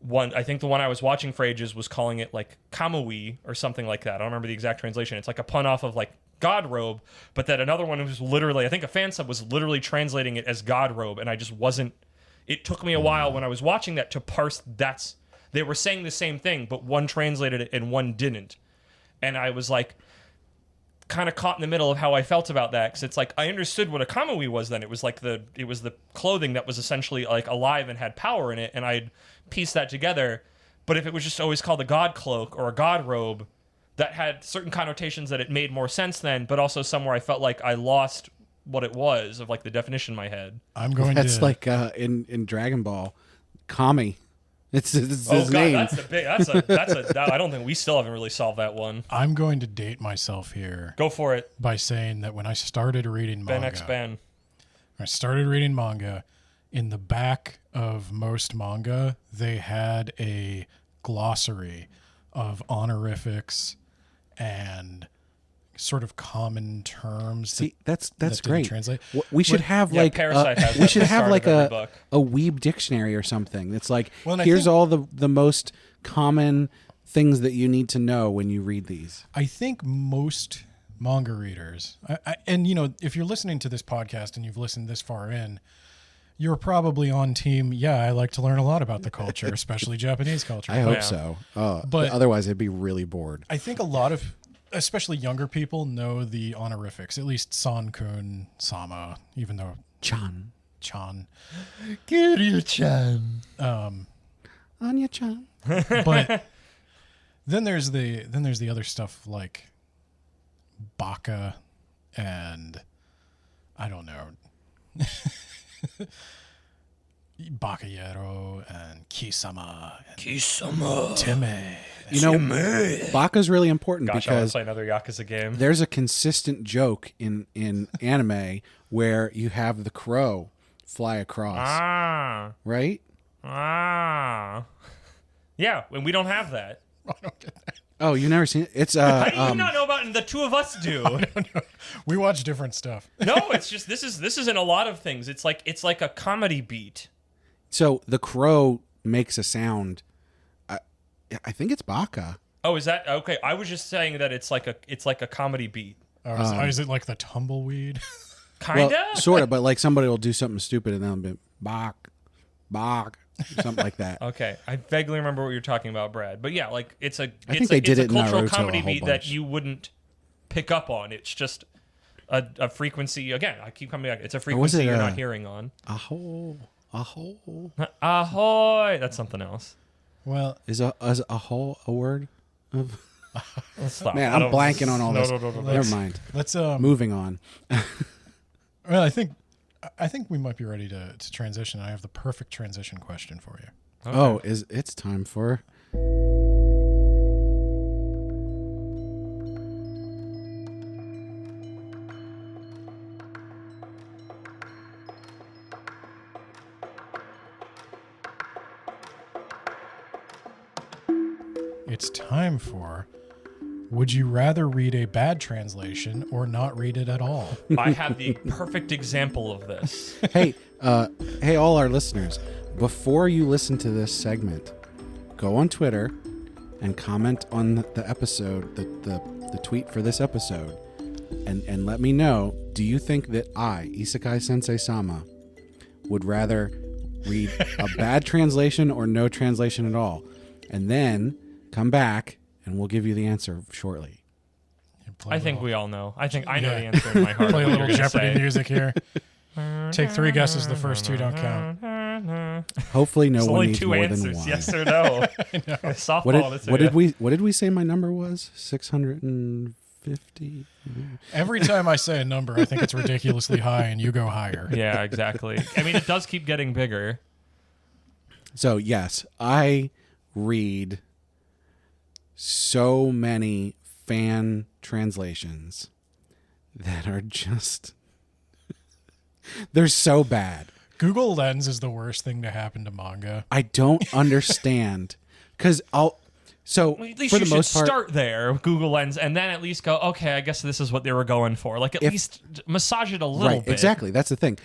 I think the one I was watching for ages was calling it like Kamui or something like that. I don't remember the exact translation. It's like a pun off of like God robe, but that another one was literally, I think a fan sub was literally translating it as God robe. And I just wasn't, it took me a while when I was watching that to parse they were saying the same thing, but one translated it and one didn't. And I was like kind of caught in the middle of how I felt about that. Because it's like, I understood what a kamui was then. It was like the clothing that was essentially like alive and had power in it. And I'd pieced that together. But if it was just always called a god cloak or a god robe, that had certain connotations that it made more sense then, but also somewhere I felt like I lost what it was of like the definition in my head. I'm going That's to like in Dragon Ball, Kami. It's his Oh god, name. that's I don't think we still haven't really solved that one. I'm going to date myself here Go for it. by saying that when I started reading Ben manga, X Ben. I started reading manga, in the back of most manga, they had a glossary of honorifics and sort of common terms. See, that's that didn't great. translate. We should have Yeah, like Parasite has we that should at the have start like of every a book. weeb dictionary or something. It's like Well, and I here's think- all the most common things that you need to know when you read these. I think most manga readers, and if you're listening to this podcast and you've listened this far in, you're probably on team. Yeah, I like to learn a lot about the culture, especially Japanese culture. I hope Yeah. so. But- Otherwise, I'd be really bored. I think a lot of, especially younger people, know the honorifics. At least San-kun, Sama, even though Chan, Kiryu-chan. Anya-chan. but then there's the other stuff like baka and I don't know bakayero and kisama and time. You know, Baka's really important Gosh, I want to because play another Yakuza game. there's a consistent joke in anime where you have the crow fly across, right? Yeah, and we don't have that. I don't get that. Oh, you never seen it? It's How do you not know about it? And the two of us do. We watch different stuff. No, it's just this is in a lot of things. It's like a comedy beat. So the crow makes a sound. I think it's baka. Oh, is that okay? I was just saying that it's like a comedy beat. Is it like the tumbleweed? Kinda, Well, sort of, but like somebody will do something stupid and they'll be bok, something like that. Okay, I vaguely remember what you're talking about, Brad. But yeah, like I think they did it in cultural Naruto comedy a whole beat bunch. that you wouldn't pick up on. It's just a frequency. Again, I keep coming back. It's a frequency you're not hearing on. Aho. Ahoy! That's something else. Well, Is aho a word? Let's stop. Man, I'm blanking on all this. Never mind. let's Moving on. Well, I think we might be ready to transition. I have the perfect transition question for you. Okay. Oh, it's time for It's time for would you rather read a bad translation or not read it at all? I have the perfect example of this. hey, all our listeners, before you listen to this segment, go on Twitter and comment on the episode, the tweet for this episode, and let me know, do you think that I, Isekai Sensei Sama, would rather read a bad translation or no translation at all? And then come back and we'll give you the answer shortly. I think we all know. I think I know the answer in my heart. Play a what little you're gonna Jeopardy say. music here. Take 3 guesses. The first 2 don't count. Hopefully no There's one only needs 2 more answers, than one. yes or no. Softball. What did we say my number was? 650? Every time I say a number, I think it's ridiculously high, and you go higher. Yeah, exactly. I mean, it does keep getting bigger. So, yes, I read so many fan translations that are just they're so bad. Google Lens is the worst thing to happen to manga. I don't understand because Well, at least for you the most should part, start there, Google Lens, and then at least go, okay, I guess this is what they were going for. Like, at least massage it a little right, bit. exactly. That's the thing.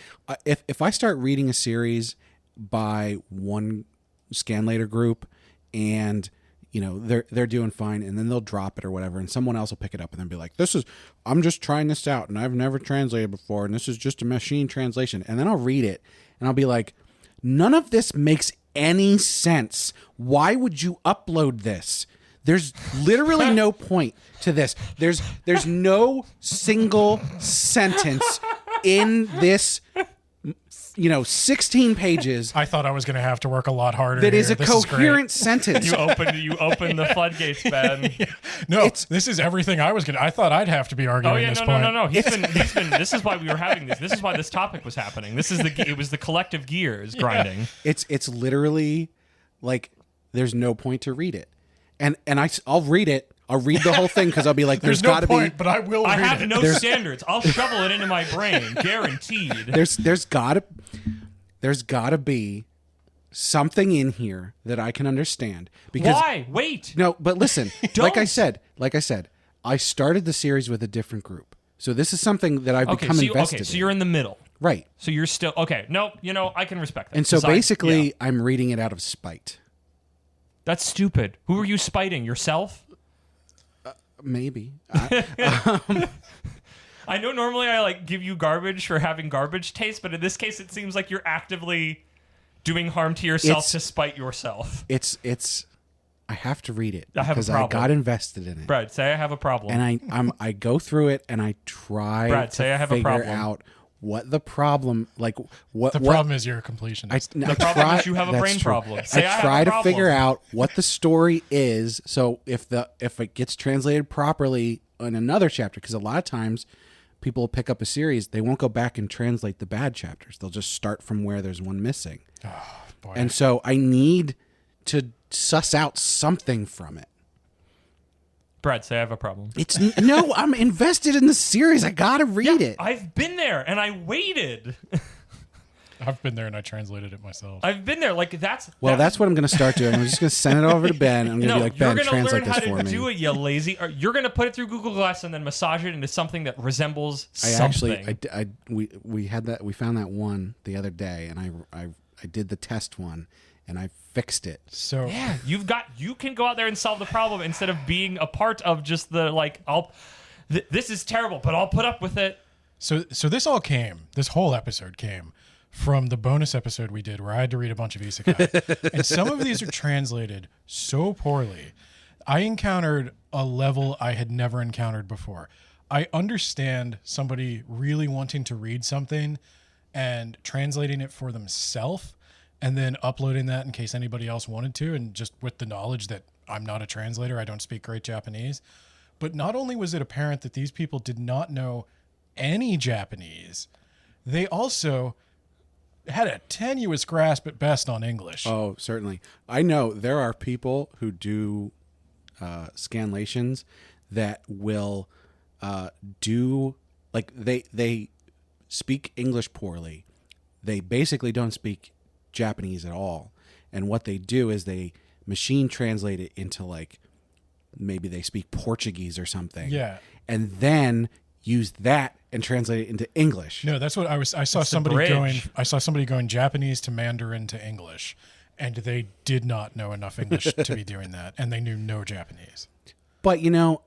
If I start reading a series by one Scanlator group and they're doing fine, and then they'll drop it or whatever, and someone else will pick it up and then be like, I'm just trying this out and I've never translated before and this is just a machine translation, and then I'll read it and I'll be like, none of this makes any sense. Why would you upload this? There's literally no point to this. There's no single sentence in this 16 pages I thought I was going to have to work a lot harder. that is a This coherent sentence. You open the floodgates, Ben. No, this is everything I was going to. I thought I'd have to be arguing Oh yeah, this no, point. no. He's been. This is why we were having this. This is why this topic was happening. It was the collective gears grinding. It's literally like there's no point to read it, and I'll read it. I'll read the whole thing because I'll be like, there's no got to point, be. but I will. I read have it. no standards. I'll shovel it into my brain, guaranteed. There's gotta be something in here that I can understand. Because Why? Wait. no, but listen, Don't. like I said, I started the series with a different group, so this is something that I've become invested. So in. you're in the middle. Right, So you're still okay. No, I can respect that. and so 'Cause basically, yeah. I'm reading it out of spite. That's stupid. Who are you spiting? Yourself? Maybe. I know normally I give you garbage for having garbage taste, but in this case it seems like you're actively doing harm to yourself It's- to spite yourself. It's. I have to read it I have a because I problem. got invested in it, Brad, say I have a problem. and I go through it and I try Brad, to say I have a figure problem. out what the problem, what The problem is you're a completionist. The problem is you have a that's brain true. problem. Say I have try a to problem. figure out what the story is, so if it gets translated properly in another chapter, because a lot of times people will pick up a series, they won't go back and translate the bad chapters. They'll just start from where there's one missing. Boy. And so I need to suss out something from it. Brad, say I have a problem. No, I'm invested in the series. I gotta read it. I've been there and I waited. I've been there and I translated it myself. I've been there. Like that's what I'm going to start doing. I'm just going to send it over to Ben. I'm going to be like, Ben, translate this for me. You're going to learn how to do it, you lazy. Or you're going to put it through Google Glass and then massage it into something that resembles something. We had that. We found that one the other day, and I did the test one, and I fixed it. So yeah, you can go out there and solve the problem instead of being a part of just the like. This is terrible, but I'll put up with it. So this whole episode came from the bonus episode we did where I had to read a bunch of isekai. And some of these are translated so poorly. I encountered a level I had never encountered before. I understand somebody really wanting to read something and translating it for themselves and then uploading that in case anybody else wanted to, and just with the knowledge that I'm not a translator, I don't speak great Japanese. But not only was it apparent that these people did not know any Japanese, they also had a tenuous grasp at best on English. Oh, certainly. I know there are people who do Scanlations that will do, like, they speak English poorly. They basically don't speak Japanese at all. And what they do is they machine translate it into, like, maybe they speak Portuguese or something. Yeah. And then use that and translate it into English. No, that's what I saw somebody going Japanese to Mandarin to English, and they did not know enough English to be doing that, and they knew no Japanese. But, you know,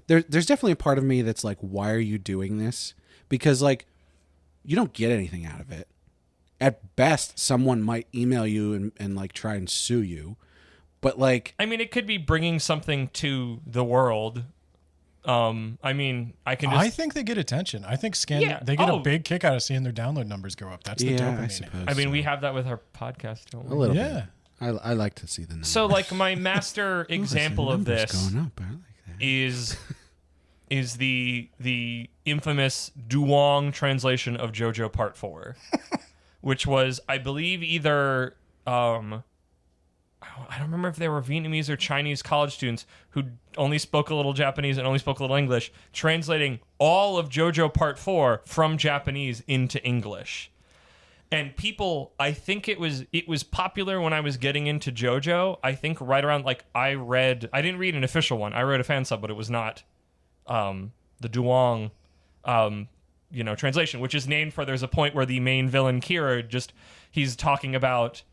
there's definitely a part of me that's like, why are you doing this? Because, like, you don't get anything out of it. At best, someone might email you and like try and sue you. But, like, I mean, it could be bringing something to the world. I mean, I think they get attention. I think they get a big kick out of seeing their download numbers go up. That's the dopamine. I suppose. I mean, we have that with our podcast, don't we? A little bit. I like to see the numbers. So, like, my master example of this going up. I like that. is the infamous Duong translation of JoJo Part 4, which was, I believe, either I don't remember if they were Vietnamese or Chinese college students who only spoke a little Japanese and only spoke a little English, translating all of JoJo Part 4 from Japanese into English. And people, I think it was popular when I was getting into JoJo. I think right around, like, I didn't read an official one. I read a fan sub, but it was not the Duong translation, which is named for, there's a point where the main villain Kira he's talking about,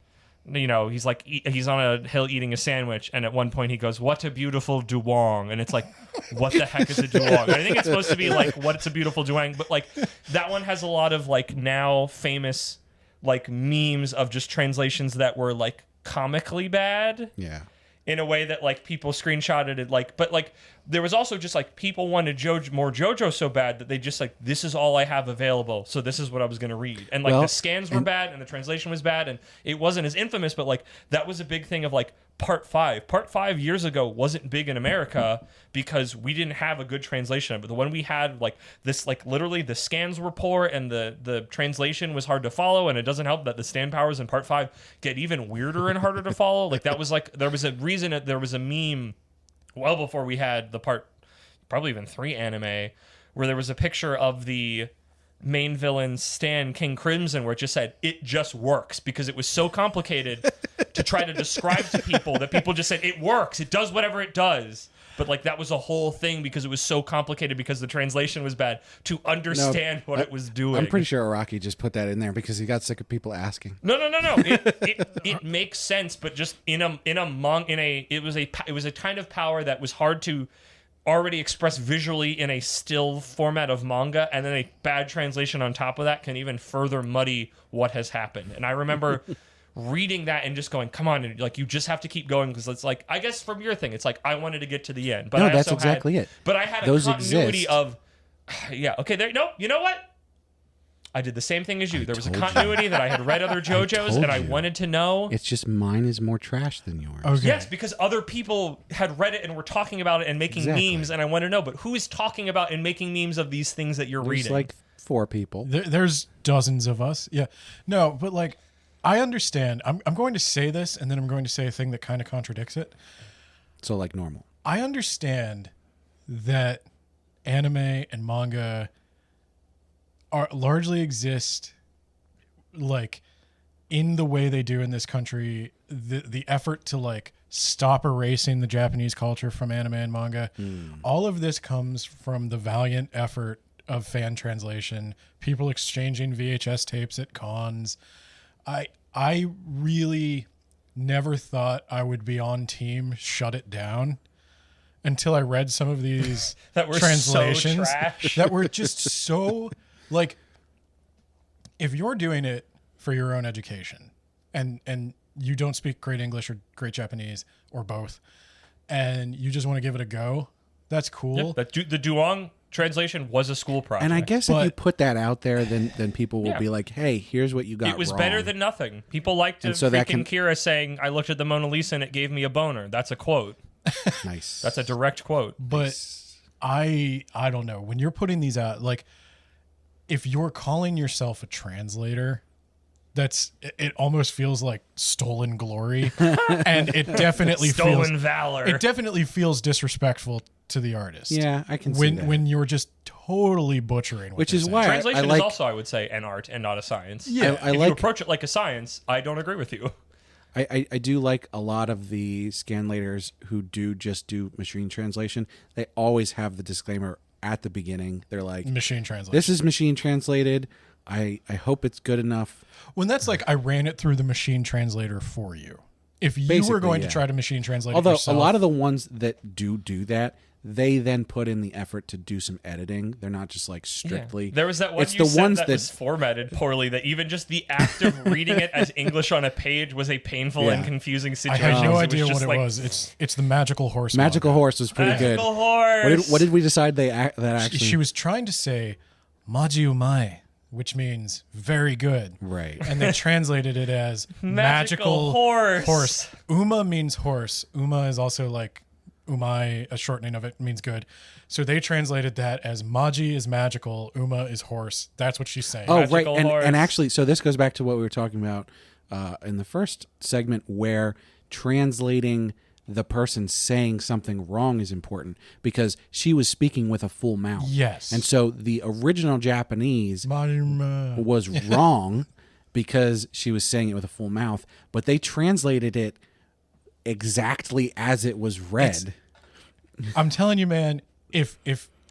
he's like, he's on a hill eating a sandwich, and at one point he goes, "What a beautiful duong," and it's like, what the heck is a duong? I think it's supposed to be like, what's a beautiful duong, but like that one has a lot of like now famous like memes of just translations that were like comically bad. Yeah. In a way that like people screenshotted it, like, but like there was also just like people wanted more JoJo so bad that they just like, this is all I have available, so this is what I was going to read, and like the scans were bad and the translation was bad, and it wasn't as infamous, but like that was a big thing of like Part 5 years ago wasn't big in America because we didn't have a good translation. But the one we had, like this, like literally the scans were poor and the translation was hard to follow, and it doesn't help that the stand powers in Part 5 get even weirder and harder to follow. Like that was like, there was a reason that there was a meme well before we had the probably even 3 anime, where there was a picture of the main villain Stan King Crimson where it just said, "It just works," because it was so complicated to try to describe to people that people just said, "It works, it does whatever it does." But like that was a whole thing because it was so complicated because the translation was bad to understand what it was doing. I'm pretty sure Araki just put that in there because he got sick of people asking. No. It makes sense, but just it was a kind of power that was hard to already expressed visually in a still format of manga, and then a bad translation on top of that can even further muddy what has happened. And I remember reading that and just going, come on, and like you just have to keep going, because it's like, I guess from your thing, it's like I wanted to get to the end, but no, that's exactly it. But I had Those a continuity exist. of you know what? I did the same thing as you. There was a continuity that I had read other JoJo's, and I wanted to know. It's just mine is more trash than yours. Okay. Yes, because other people had read it and were talking about it and making memes, and I want to know, but who is talking about and making memes of these things that you're There's reading? like 4 people. There's dozens of us. Yeah. No, but like, I understand. I'm going to say this, and then I'm going to say a thing that kind of contradicts it. So like normal. I understand that anime and manga largely exist like in the way they do in this country, the effort to like stop erasing the Japanese culture from anime and manga. All of this comes from the valiant effort of fan translation, people exchanging VHS tapes at cons. I really never thought I would be on team shut it down until I read some of these that were translations so trash. that were just so like, if you're doing it for your own education and you don't speak great English or great Japanese or both, and you just want to give it a go, that's cool. Yep. The Duong translation was a school project. And I guess if you put that out there, then people will Yeah. be like, hey, here's what you got it was wrong. better than nothing. People liked to Kira saying, I looked at the Mona Lisa and it gave me a boner. That's a quote. Nice. That's a direct quote. But I don't know. When you're putting these out, like, if you're calling yourself a translator, it almost feels like stolen glory. And it definitely stolen valor. It definitely feels disrespectful to the artist. Yeah, I can see that. When you're just totally butchering what Which they're is saying. why Translation I like, is also, I would say, an art and not a science. Yeah, I if like you approach it like a science, I don't agree with you. I do like a lot of the scanlators who just do machine translation. They always have the disclaimer at the beginning. They're like, machine translation. this is machine translated. I hope it's good enough. When that's like, I ran it through the machine translator for you. If you were Basically, going yeah. to try to machine translate Although it yourself, a lot of the ones that do that, they then put in the effort to do some editing. They're not just like strictly. There was that one It's you the said ones that was formatted poorly, that even just the act of reading it as English on a page was a painful Yeah. and confusing I situation. had no was idea just what it like, was. It's the magical horse. Magical manga. Horse was pretty good. Magical horse. What did we decide that actually? She was trying to say Maji Umai, which means very good. Right. And they translated it as Magical horse. Uma means horse. Uma is also like Umai, a shortening of it, means good. So they translated that as Maji is magical, Uma is horse. That's what she's saying. Oh, right. Magical horse. And actually, so this goes back to what we were talking about in the first segment, where translating the person saying something wrong is important, because she was speaking with a full mouth. Yes. And so the original Japanese Maji Umai. was wrong because she was saying it with a full mouth, but they translated it exactly as it was read. I'm telling you, man, if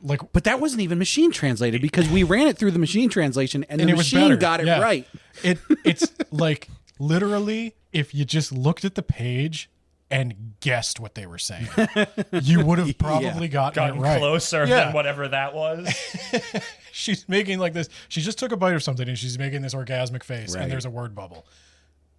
like, But that wasn't even machine translated, because we ran it through the machine translation and the it was machine better. got it Yeah. right. It's like, literally, if you just looked at the page and guessed what they were saying, you would have probably gotten it right. closer Yeah. than whatever that was. She's making like this. She just took a bite of something and she's making this orgasmic face, Right. and there's a word bubble.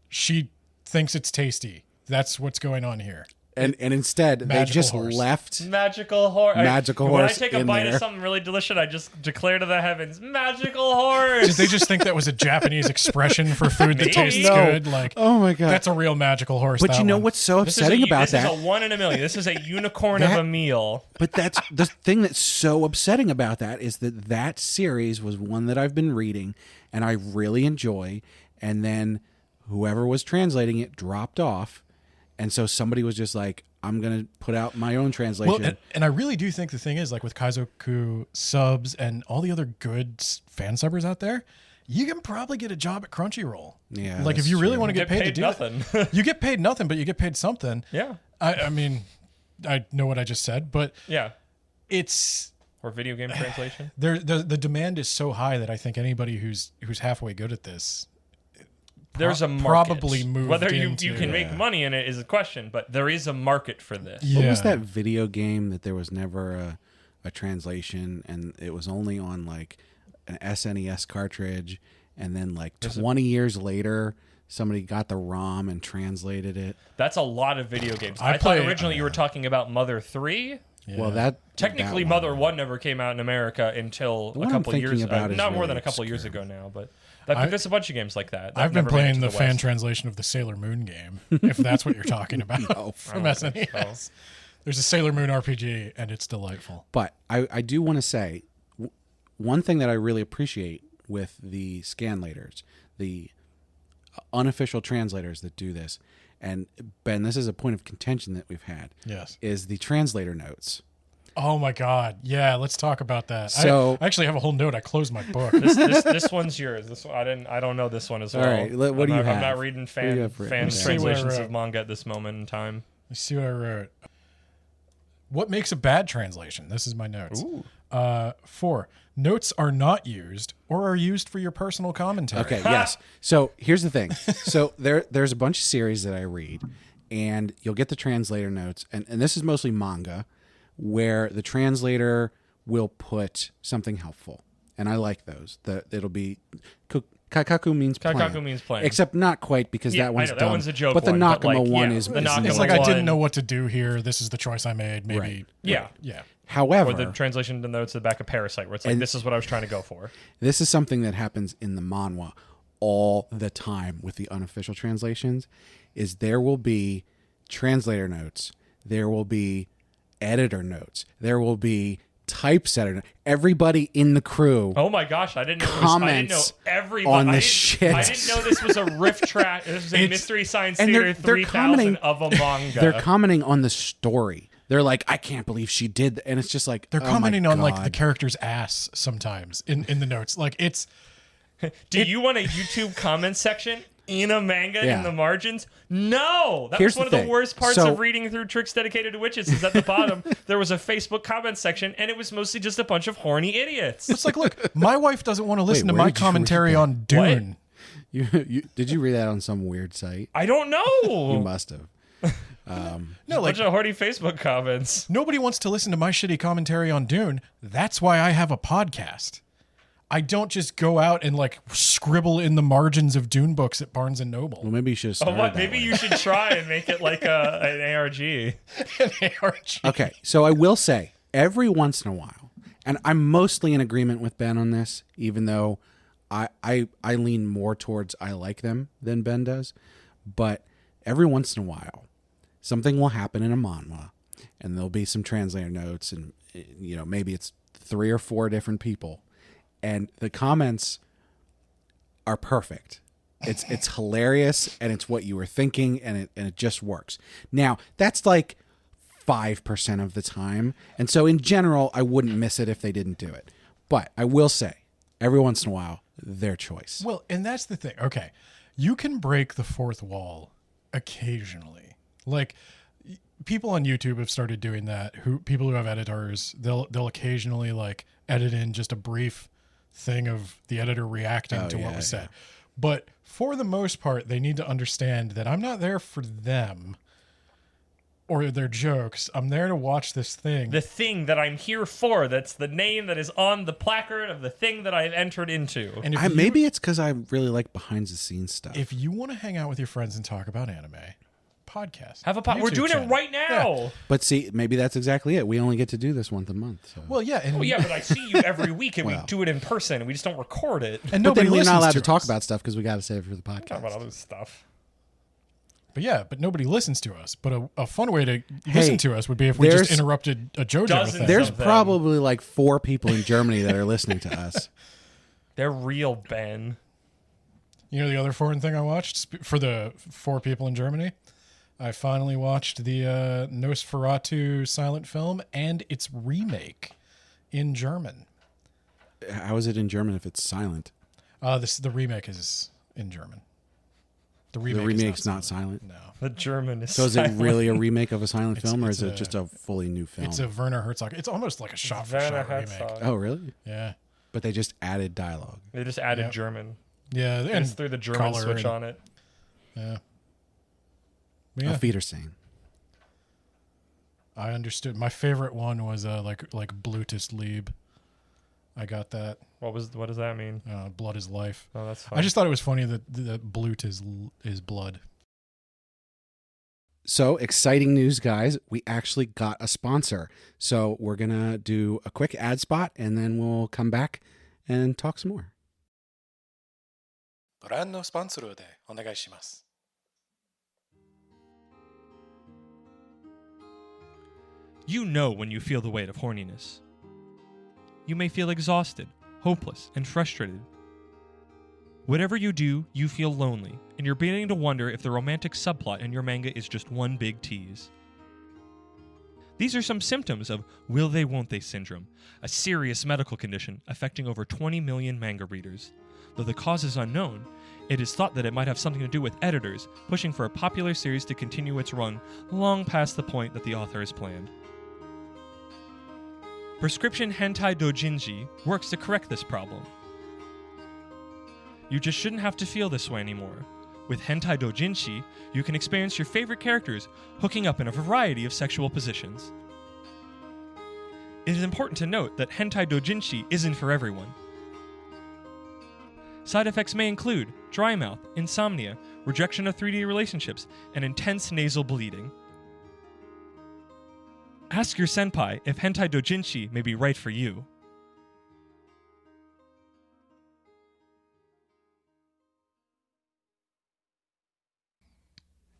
She thinks it's tasty. That's what's going on here. And instead, they Magical just horse. left. Magical horse. Magical When I horse take a in bite there. of something really delicious, I just declare to the heavens, magical horse. Did they just think that was a Japanese expression for food that Maybe. tastes No. good? Like, Oh my god! that's a real magical horse. But that you know one. what's so This upsetting is about this that? is a 1 in a million. This is a unicorn of That- a meal. But that's the thing that's so upsetting about that, is that series was one that I've been reading and I really enjoy, and then whoever was translating it dropped off, and so somebody was just like, I'm gonna put out my own translation. Well, and I really do think the thing is, like, with Kaizoku subs and all the other good fan subbers out there, you can probably get a job at Crunchyroll. Yeah, like, if that's you really true. want to get paid to do nothing. it, you get paid nothing, but you get paid something. Yeah. I mean, I know what I just said, but Yeah. it's Or video game translation. the demand is so high that I think anybody who's halfway good at this, There's a market. probably moved Whether you into- can make money in it is a question, but there is a market for this. yeah. What was that video game that there was never a translation, and it was only on like an SNES cartridge, and then like 20 years later somebody got the ROM and translated it? That's a lot of video games. I I thought play- originally you were talking about Mother 3. Well, that Technically, that Mother 1 never came out in America until one a I'm couple thinking years about is not more really than a couple years obscure. ago now, but I- there's a bunch of games like that. I've been never made it playing to the fan West. translation of the Sailor Moon game, if that's what you're talking about, from SNES. There's a Sailor Moon RPG, and it's delightful. But I do want to say one thing that I really appreciate with the scanlators, the unofficial translators that do this, and Ben, this is a point of contention that we've had, Yes. is the translator notes. Oh my God. Yeah, let's talk about that. So- I actually have a whole note. I closed my book. This one's yours. This one, I don't know this one as well. All right, what do you I'm have? not reading What do you fan have written down? translations See what I of manga at this moment in time. Let's see what I wrote. What makes a bad translation? This is my notes. Ooh. 4. Notes are not used or are used for your personal commentary. Okay, yes. So here's the thing. So there's a bunch of series that I read, and you'll get the translator notes, and this is mostly manga, where the translator will put something helpful. And I like those. It'll be Kaikaku means plan. Kaikaku means plan. Except not quite, because Yeah, that one's I know, dumb. that one's a joke But the one, but, Nakama like, one yeah, is the is Nakama nice. It's like I one. didn't know what to do here. This is the choice I made. Maybe. Right. Yeah. Yeah. However, Or the translation to notes at the back of Parasite, where it's like, And- this is what I was trying to go for. this is something that happens in the manhwa all the time with the unofficial translations, is there will be translator notes, there will be editor notes, there will be typesetter notes. Everybody in the crew Oh my gosh, I didn't know comments everybody. on the I didn't, shit. I didn't know this was a riff track. This was a It's- Mystery Science and Theater they're 3000 commenting- of a manga. they're commenting on the story. They're like, I can't believe she did that. And it's just like, They're oh my commenting on like God. the character's ass sometimes in the notes. Like it's Do you want a YouTube comment section in a manga Yeah. in the margins? No! That Here's was one the of the thing. worst parts So- of reading through Tricks Dedicated to Witches is at the bottom, there was a Facebook comment section, and it was mostly just a bunch of horny idiots. it's like, look, my wife doesn't want to listen to where my did you read commentary that? on Dune. Did you read that on some weird site? I don't You know! must have. No, like Bunch of horny Facebook comments. nobody wants to listen to my shitty commentary on Dune. That's why I have a podcast. I don't just go out and like scribble in the margins of Dune books at Barnes and Noble. Well, maybe you should have Oh, started what? that Maybe way. you should try and make it like an ARG. Okay, so I will say, every once in a while, and I'm mostly in agreement with Ben on this, even though I lean more towards I like them than Ben does, but every once in a while, something will happen in a manhwa, and there'll be some translator notes, and maybe it's 3 or 4 different people, and the comments are perfect. It's hilarious, and it's what you were thinking, and it just works. Now, that's like 5% of the time, and so in general, I wouldn't miss it if they didn't do it. But I will say, every once in a while, their choice. Well, and that's the thing. Okay. You can break the fourth wall occasionally. Like people on YouTube have started doing that. People who have editors, they'll occasionally like edit in just a brief thing of the editor reacting to what was said. But for the most part, they need to understand that I'm not there for them or their jokes. I'm there to watch this thing. The thing that I'm here for, that's the name that is on the placard of the thing that I've entered into. And if Maybe it's because I really like behind the scenes stuff. if you want to hang out with your friends and talk about anime, podcast. Have a We're YouTube doing channel. it right now. Yeah. But see, maybe that's exactly it. We only get to do this once a month. So. Well, yeah. And, Well, yeah, but I see you every week, and Well. we do it in person. We just don't record it. and but nobody then we're listens not allowed to us. talk about stuff because we got to save it for the Talk about podcast. other stuff. But yeah, but nobody listens to us. But a fun way to listen to us would be if we there's just interrupted a JoJo dozens thing. There's of them. probably like 4 people in Germany that are listening to us. They're real, Ben. You know the other foreign thing I watched for the 4 people in Germany? I finally watched the Nosferatu silent film and its remake in German. How is it in German if it's silent? The remake is in German. The The remake's not silent. No. The German is So is it really a remake of a silent film, or it's is it a- just a fully new film? It's a Werner Herzog. It's almost like a shot-for-shot Werner remake. Herzog. Oh, really? Yeah. But they just added dialogue. They just added Yep. German. Yeah. They And just threw the German color switch and- on it. Yeah. Yeah. Yeah. Wiedersehen. I understood. My favorite one was like Blutus Lieb. I got that. What does that mean? Blood is life. Oh, that's fine. I just thought it was funny that Blut is blood. So exciting news, guys. We actually got a sponsor. So we're going to do a quick ad spot and then we'll come back and talk some more. ご覧のスポンサーでお願いします。 You know when you feel the weight of horniness. You may feel exhausted, hopeless, and frustrated. Whatever you do, you feel lonely, and you're beginning to wonder if the romantic subplot in your manga is just one big tease. These are some symptoms of will they won't they syndrome, a serious medical condition affecting over 20 million manga readers. Though the cause is unknown, it is thought that it might have something to do with editors pushing for a popular series to continue its run long past the point that the author has planned. Prescription hentai doujinshi works to correct this problem. You just shouldn't have to feel this way anymore. With hentai doujinshi, you can experience your favorite characters hooking up in a variety of sexual positions. It is important to note that hentai doujinshi isn't for everyone. Side effects may include dry mouth, insomnia, rejection of 3D relationships, and intense nasal bleeding. Ask your senpai if hentai doujinshi may be right for you.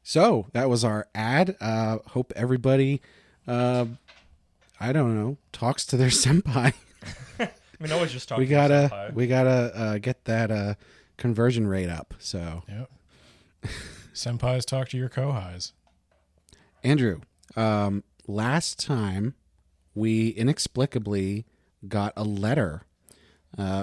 So that was our ad. Hope everybody, I don't know, talks to their senpai. I mean, always just talk we to your gotta senpai. get that conversion rate up. So Yep. Senpais talk to your kohais. Andrew, last time we inexplicably got a letter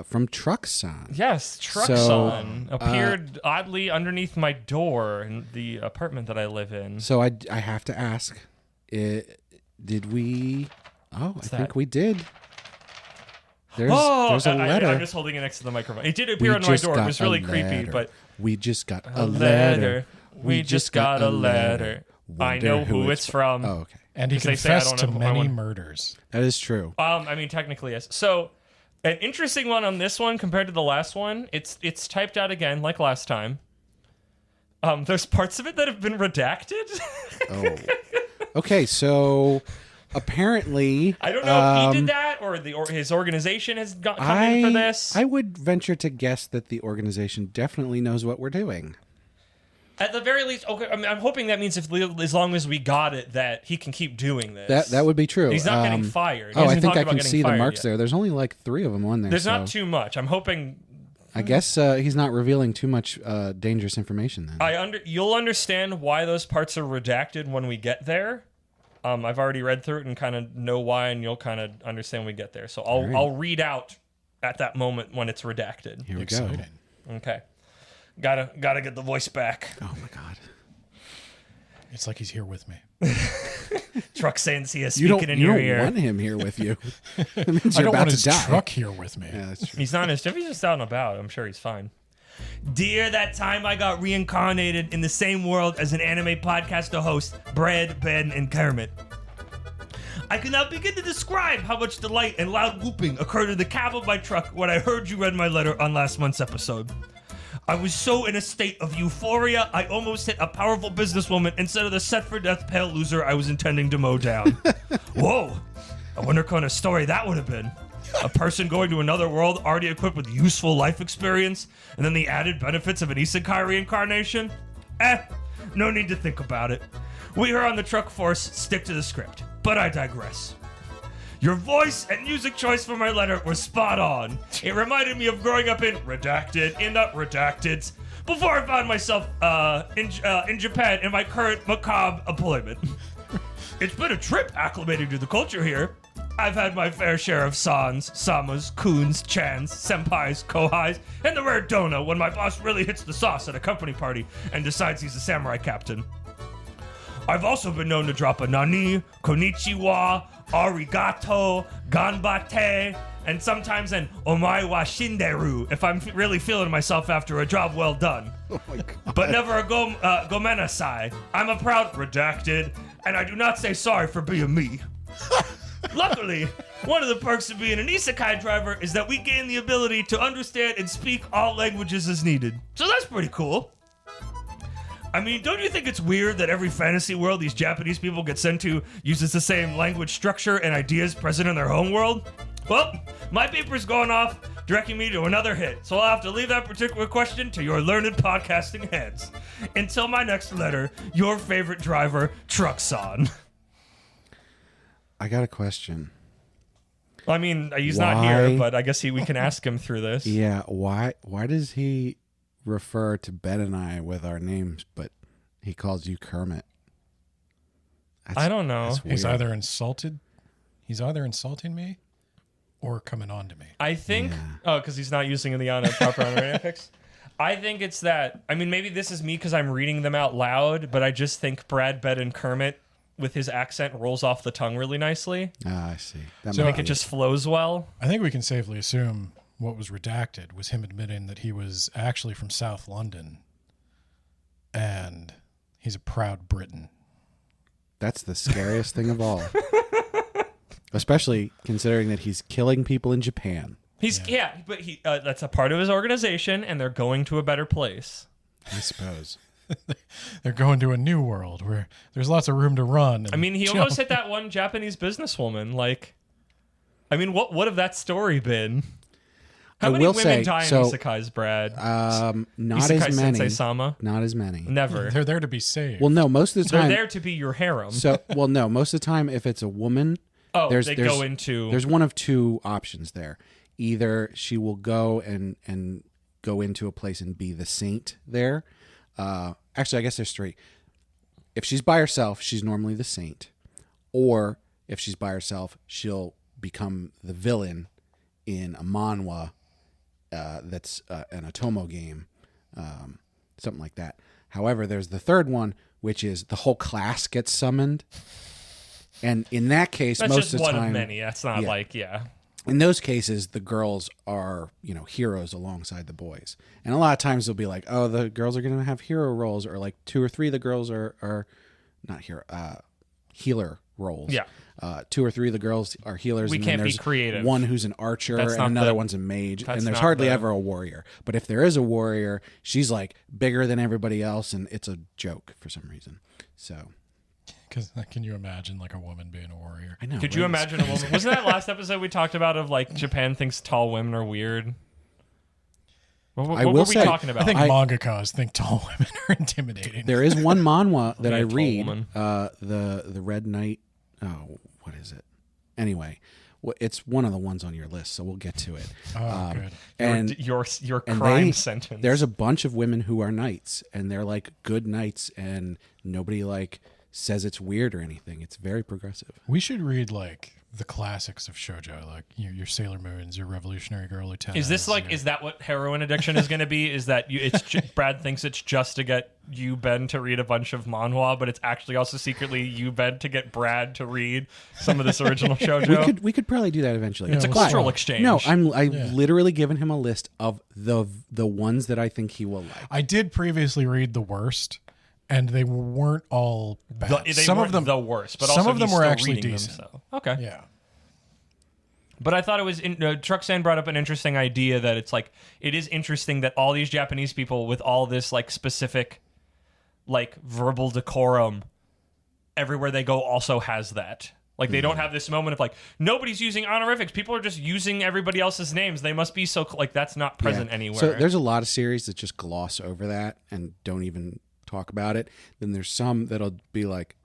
from Truck-san. Yes, Truck-san appeared oddly underneath my door in the apartment that I live in. So I have to ask, did we? Oh, I think we did. There's a letter. I'm just holding it next to the microphone. It did appear on my door. It was really creepy, but we just got a letter. We just got a letter. I know who it's from. Oh, okay. And he Because they say I confessed don't to know who I many want. murders. That is true. I mean, technically, yes. So, an interesting one on this one compared to the last one. It's typed out again, like last time. There's parts of it that have been redacted. Oh. Okay, so apparently, I don't know if he did that or his organization has come in for this. I would venture to guess that the organization definitely knows what we're doing. At the very least, okay. I mean, I'm hoping that means as long as we got it, that he can keep doing this. That would be true. He's not getting fired. He Oh, I hasn't think talked I about can getting see the fired marks yet. there. There's only like 3 of them on there. There's so not too much. I'm hoping. I guess he's not revealing too much dangerous information then. You'll understand why those parts are redacted when we get there. I've already read through it and kind of know why, and you'll kind of understand when we get there. So I'll read out at that moment when it's redacted. Here we Exciting. go. Okay. Gotta get the voice back. Oh my god. It's like he's here with me. Truck saying he is You speaking in your don't ear. want him here with you. That means I you're don't about want to his die. truck here with me. Yeah, that's true. He's not if he's just out and about, I'm sure he's fine. Dear, that time I got reincarnated in the same world as an anime podcaster host, Brad, Ben, and Kermit. I cannot begin to describe how much delight and loud whooping occurred in the cab of my truck when I heard you read my letter on last month's episode. I was so in a state of euphoria, I almost hit a powerful businesswoman instead of the set-for-death pale loser I was intending to mow down. Whoa! I wonder what kind of story that would have been. A person going to another world already equipped with useful life experience, and then the added benefits of an isekai reincarnation? No need to think about it. We here on the Truck Force stick to the script, but I digress. Your voice and music choice for my letter was spot on. It reminded me of growing up in Redacteds before I found myself in Japan in my current macabre employment. It's been a trip acclimating to the culture here. I've had my fair share of sans, samas, kuns, chans, senpais, kohais, and the rare dona when my boss really hits the sauce at a company party and decides he's a samurai captain. I've also been known to drop a nani, konnichiwa, arigato, ganbatte, and sometimes an omae wa shinderu if I'm really feeling myself after a job well done. Oh my god. But never a gomenasai. I'm a proud redacted, and I do not say sorry for being me. Luckily, one of the perks of being an isekai driver is that we gain the ability to understand and speak all languages as needed. So that's pretty cool. I mean, don't you think it's weird that every fantasy world these Japanese people get sent to uses the same language structure and ideas present in their home world? Well, my paper's going off, directing me to another hit, so I'll have to leave that particular question to your learned podcasting heads. Until my next letter, your favorite driver, Truck-san. I got a question. I mean, he's not here, but I guess we can ask him through this. Yeah, why does he refer to Ben and I with our names, but he calls you Kermit? I don't know. He's either insulting me or coming on to me. I think, because he's not using the proper honorifics. I think it's that, I mean, maybe this is me because I'm reading them out loud, but I just think Brad, Bet, and Kermit with his accent rolls off the tongue really nicely. I see. I think it just flows well. I think we can safely assume what was redacted was him admitting that he was actually from South London and he's a proud Briton. That's the scariest thing of all. Especially considering that he's killing people in Japan. But that's a part of his organization, and they're going to a better place. I suppose. They're going to a new world where there's lots of room to run. I mean, he almost hit that one Japanese businesswoman. Like, I mean, what would have that story been? How many women die in isekais, Brad? Not Isekai as many. Sensei-sama? Not as many. Never. They're there to be saved. Well, no, most of the time. They're there to be your harem. No, most of the time, if it's a woman, there's one of two options there. Either she will go and go into a place and be the saint there. Actually, I guess there's three. If she's by herself, she's normally the saint. Or if she's by herself, she'll become the villain in a manhwa that's an Otomo game, something like that. However, there's the third one, which is the whole class gets summoned. And in that case, that's most just of the one time... of many. That's not In those cases, the girls are, heroes alongside the boys. And a lot of times they'll be like, oh, the girls are going to have hero roles, or like 2 or 3 of the girls are not healer roles. Yeah. 2 or 3 of the girls are healers. We and can't then be there's creative. one who's an archer and another one's a mage. And there's hardly ever a warrior. But if there is a warrior, she's like bigger than everybody else, and it's a joke for some reason. So... Because can you imagine like a woman being a warrior? I know. Could you imagine a woman? Wasn't that last episode we talked about of like Japan thinks tall women are weird? What were we talking about? I think mangakas think tall women are intimidating. There is one manhwa that I read, woman. the Red Knight. Oh, what is it? Anyway, it's one of the ones on your list, so we'll get to it. Oh, good. And your crime sentence. There's a bunch of women who are knights, and they're like good knights, and nobody like says it's weird or anything. It's very progressive. We should read like the classics of shoujo, like your Sailor Moons, your Revolutionary Girl Lieutenant. Is this like? Is that what heroin addiction is going to be? Is that Brad thinks it's just to get you, Ben, to read a bunch of manhwa, but it's actually also secretly you, Ben, to get Brad to read some of this original shoujo? We could probably do that eventually. It's a cultural exchange. No, I've literally given him a list of the ones that I think he will like. I did previously read the worst. And they weren't all bad. Some of them the worst, but some also of them were actually decent. Them, so. Okay, yeah. But I thought it was Truxan brought up an interesting idea that it's like it is interesting that all these Japanese people with all this like specific like verbal decorum everywhere they go also has that. Like they don't have this moment of like nobody's using honorifics. People are just using everybody else's names. They must be so like that's not present anywhere. So there's a lot of series that just gloss over that and don't even talk about it. Then there's some that'll be like,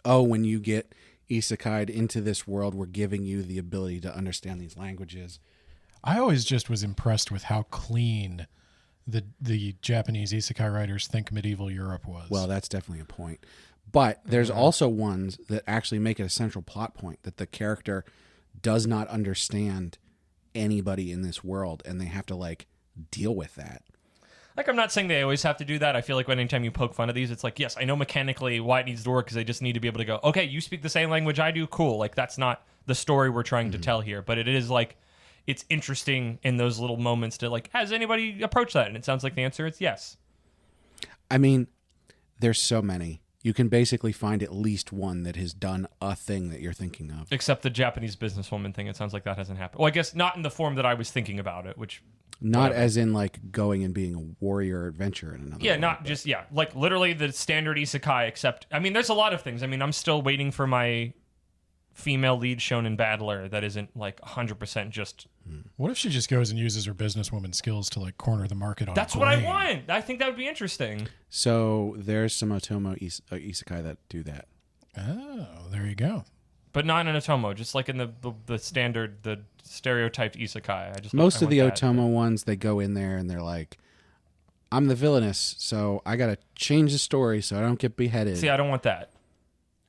oh, when you get isekai'd into this world, we're giving you the ability to understand these languages. I always just was impressed with how clean the Japanese isekai writers think medieval Europe was. Well, that's definitely a point. But there's also ones that actually make it a central plot point that the character does not understand anybody in this world, and they have to like deal with that. Like, I'm not saying they always have to do that. I feel like anytime you poke fun of these, it's like, yes, I know mechanically why it needs to work because they just need to be able to go, okay, you speak the same language I do, cool. Like, that's not the story we're trying to tell here. But it is like, it's interesting in those little moments to like, has anybody approached that? And it sounds like the answer is yes. I mean, there's so many. You can basically find at least one that has done a thing that you're thinking of. Except the Japanese businesswoman thing. It sounds like that hasn't happened. Well, I guess not in the form that I was thinking about it, which... Not as in like going and being a warrior adventure in another. Yeah, world, not just like literally the standard isekai. Except, I mean, there's a lot of things. I mean, I'm still waiting for my female lead shonen battler that isn't like 100% just. What if she just goes and uses her businesswoman skills to like corner the market on? That's what I want. I think that would be interesting. So there's some Otomo isekai that do that. Oh, there you go. But not in Otomo, just like in the standard, the stereotyped isekai. Most of the Otomo ones, they go in there and they're like, I'm the villainess, so I got to change the story so I don't get beheaded. See, I don't want that.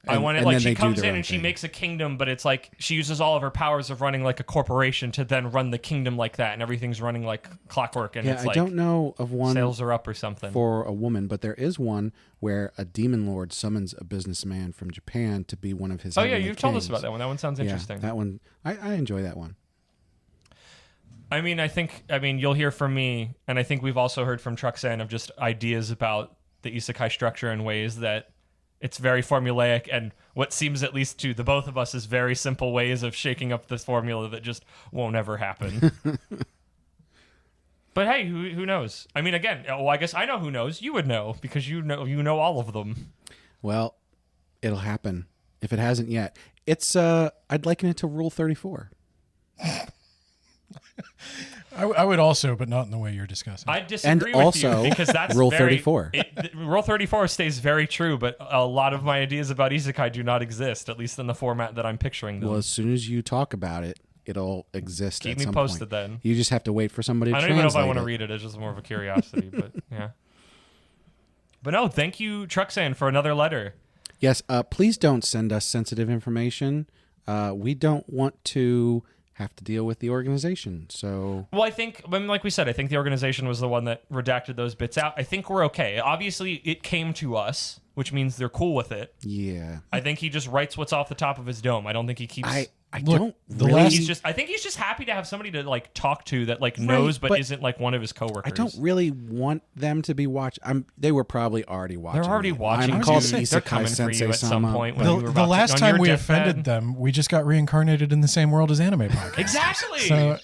I want it and like then she they do comes their in own and she thing. makes a kingdom, but it's like she uses all of her powers of running like a corporation to then run the kingdom like that, and everything's running like clockwork. And Yeah, it's I like don't know of one sales are up or something. for a woman, but there is one where a demon lord summons a businessman from Japan to be one of his. Oh yeah, heavenly you've told us kings. about that one. That one sounds interesting. Yeah, that one I enjoy that one. I mean, you'll hear from me, and I think we've also heard from Truxan of just ideas about the isekai structure in ways that it's very formulaic, and what seems, at least to the both of us, is very simple ways of shaking up this formula that just won't ever happen. But hey, who knows? I mean, again, I guess I know who knows. You would know, because you know all of them. Well, it'll happen if it hasn't yet. It's I'd liken it to Rule 34. I would also, but not in the way you're discussing. I disagree with also, you because that's Rule very, 34. Rule 34 stays very true, but a lot of my ideas about isekai do not exist, at least in the format that I'm picturing them. Well, as soon as you talk about it, it'll exist. Keep at me some posted point. then. You just have to wait for somebody to I don't even know if I want to translate read it. It's just more of a curiosity, but yeah. But no, thank you, Truxan, for another letter. Yes, please don't send us sensitive information. We don't want to have to deal with the organization. So, Well, I think, like we said, I think the organization was the one that redacted those bits out. I think we're okay. Obviously, it came to us, which means they're cool with it. yeah. I think he just writes what's off the top of his dome. I don't think he keeps. I Look, don't the really. last- I think he's just happy to have somebody to like talk to that like knows but but isn't like one of his coworkers. I don't really want them to be watching. They were probably already watching. They're already it. watching. I'm was called gonna say, they're Isekai coming for you Sensei at some Sama. point when you were The about last on time your we deathbed. offended them, we just got reincarnated in the same world as Anime Podcast. Exactly. So,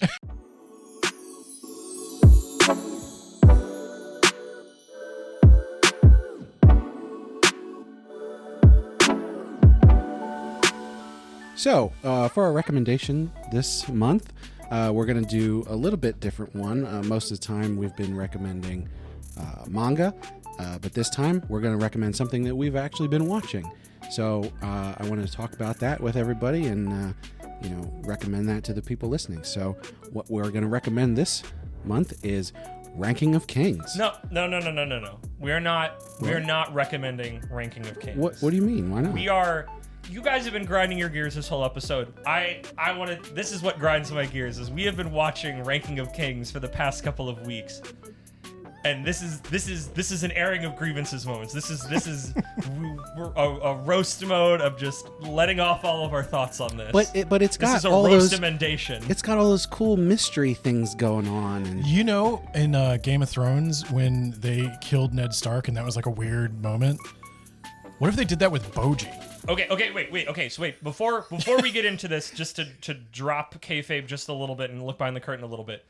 So, for our recommendation this month, we're going to do a little bit different one. Most of the time, we've been recommending manga, but this time we're going to recommend something that we've actually been watching. So, I wanted to talk about that with everybody and recommend that to the people listening. So, what we're going to recommend this month is Ranking of Kings. No. We're not recommending Ranking of Kings. What do you mean? Why not? We are. You guys have been grinding your gears this whole episode. I want to. This is what grinds my gears. Is we have been watching Ranking of Kings for the past couple of weeks, and this is an airing of grievances moments. This is a roast mode of just letting off all of our thoughts on this. But it's this got is a all roast those. emendation. It's got all those cool mystery things going on, and you know, in Game of Thrones, when they killed Ned Stark and that was like a weird moment, what if they did that with Boji? Okay, wait. Okay, so wait. Before we get into this, just to drop kayfabe just a little bit and look behind the curtain a little bit.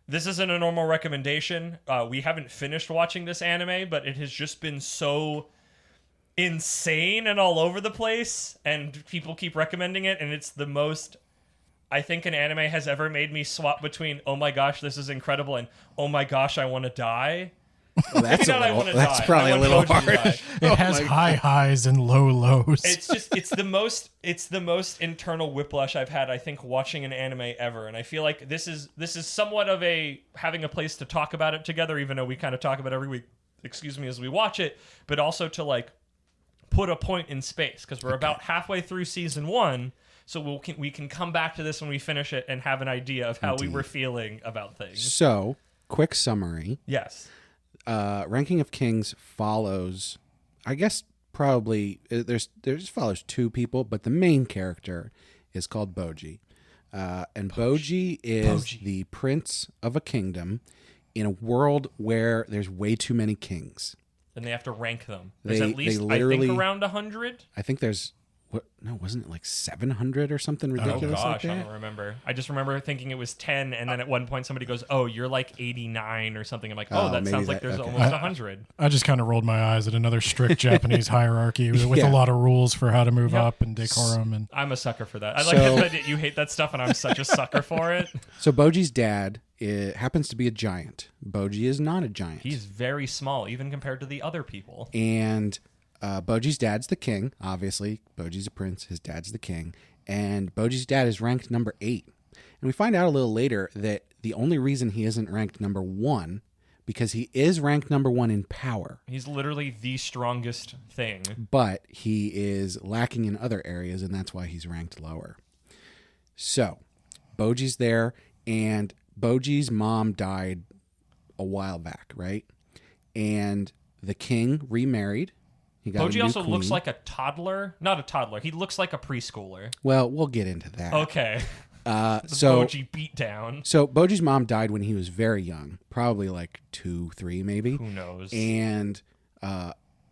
This isn't a normal recommendation. We haven't finished watching this anime, but it has just been so insane and all over the place, and people keep recommending it, and it's the most I think an anime has ever made me swap between, oh my gosh, this is incredible, and oh my gosh, I want to die. well, that's Maybe not I wanna that's die. probably I a want little Boji to harsh. die. It has high highs and low lows. It's the most internal whiplash I've had, I think, watching an anime ever. And I feel like this is somewhat of a having a place to talk about it together, even though we kind of talk about it every week, as we watch it, but also to like put a point in space, because we're about halfway through season 1. So we can come back to this when we finish it and have an idea of how we were feeling about things. So, quick summary. Yes. Ranking of Kings follows, I guess probably there's follows two people, but the main character is called Boji, and Boji is the prince of a kingdom in a world where there's way too many kings. And they have to rank them. There's They at least, I literally- think, around 100. I think there's wasn't it like 700 or something ridiculous Oh like gosh, I that? don't remember. I just remember thinking it was 10, and then at one point somebody goes, "Oh, you're like 89 or something." I'm like, "Oh, that maybe sounds like that- there's okay. almost 100." I just kind of rolled my eyes at another strict Japanese hierarchy with Yeah. a lot of rules for how to move Yep. up and decorum. And I'm a sucker for that. I So- like that you hate that stuff, and I'm such a sucker for it. So Boji's dad happens to be a giant. Boji is not a giant. He's very small, even compared to the other people. And Boji's dad's the king. Obviously, Boji's a prince. His dad's the king. And Boji's dad is ranked number 8. And we find out a little later that the only reason he isn't ranked number 1, because he is ranked number 1 in power, He's literally the strongest thing. but he is lacking in other areas, and that's why he's ranked lower. So, Boji's there, and Boji's mom died a while back, right? And the king remarried. He got a Boji new also queen. looks like a toddler. Not a toddler. He looks like a preschooler. Well, we'll get into that. Okay. So Boji beat down. So Boji's mom died when he was very young, probably like 2, 3 maybe. Who knows? And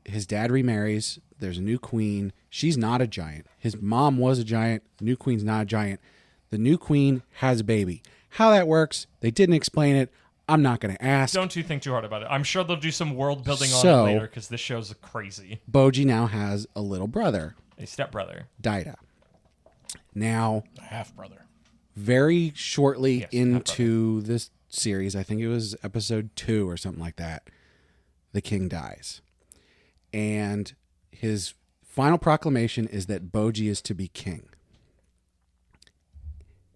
his dad remarries. There's a new queen. She's not a giant. His mom was a giant. The new queen's not a giant. The new queen has a baby. How that works, they didn't explain it. I'm not going to ask. Don't you think too hard about it. I'm sure they'll do some world building on So- it later because this show's crazy. Boji now has a little brother, A stepbrother. Daida. Now, A half brother. very shortly Yes, into this series, I think it was episode 2 or something like that, the king dies. And his final proclamation is that Boji is to be king.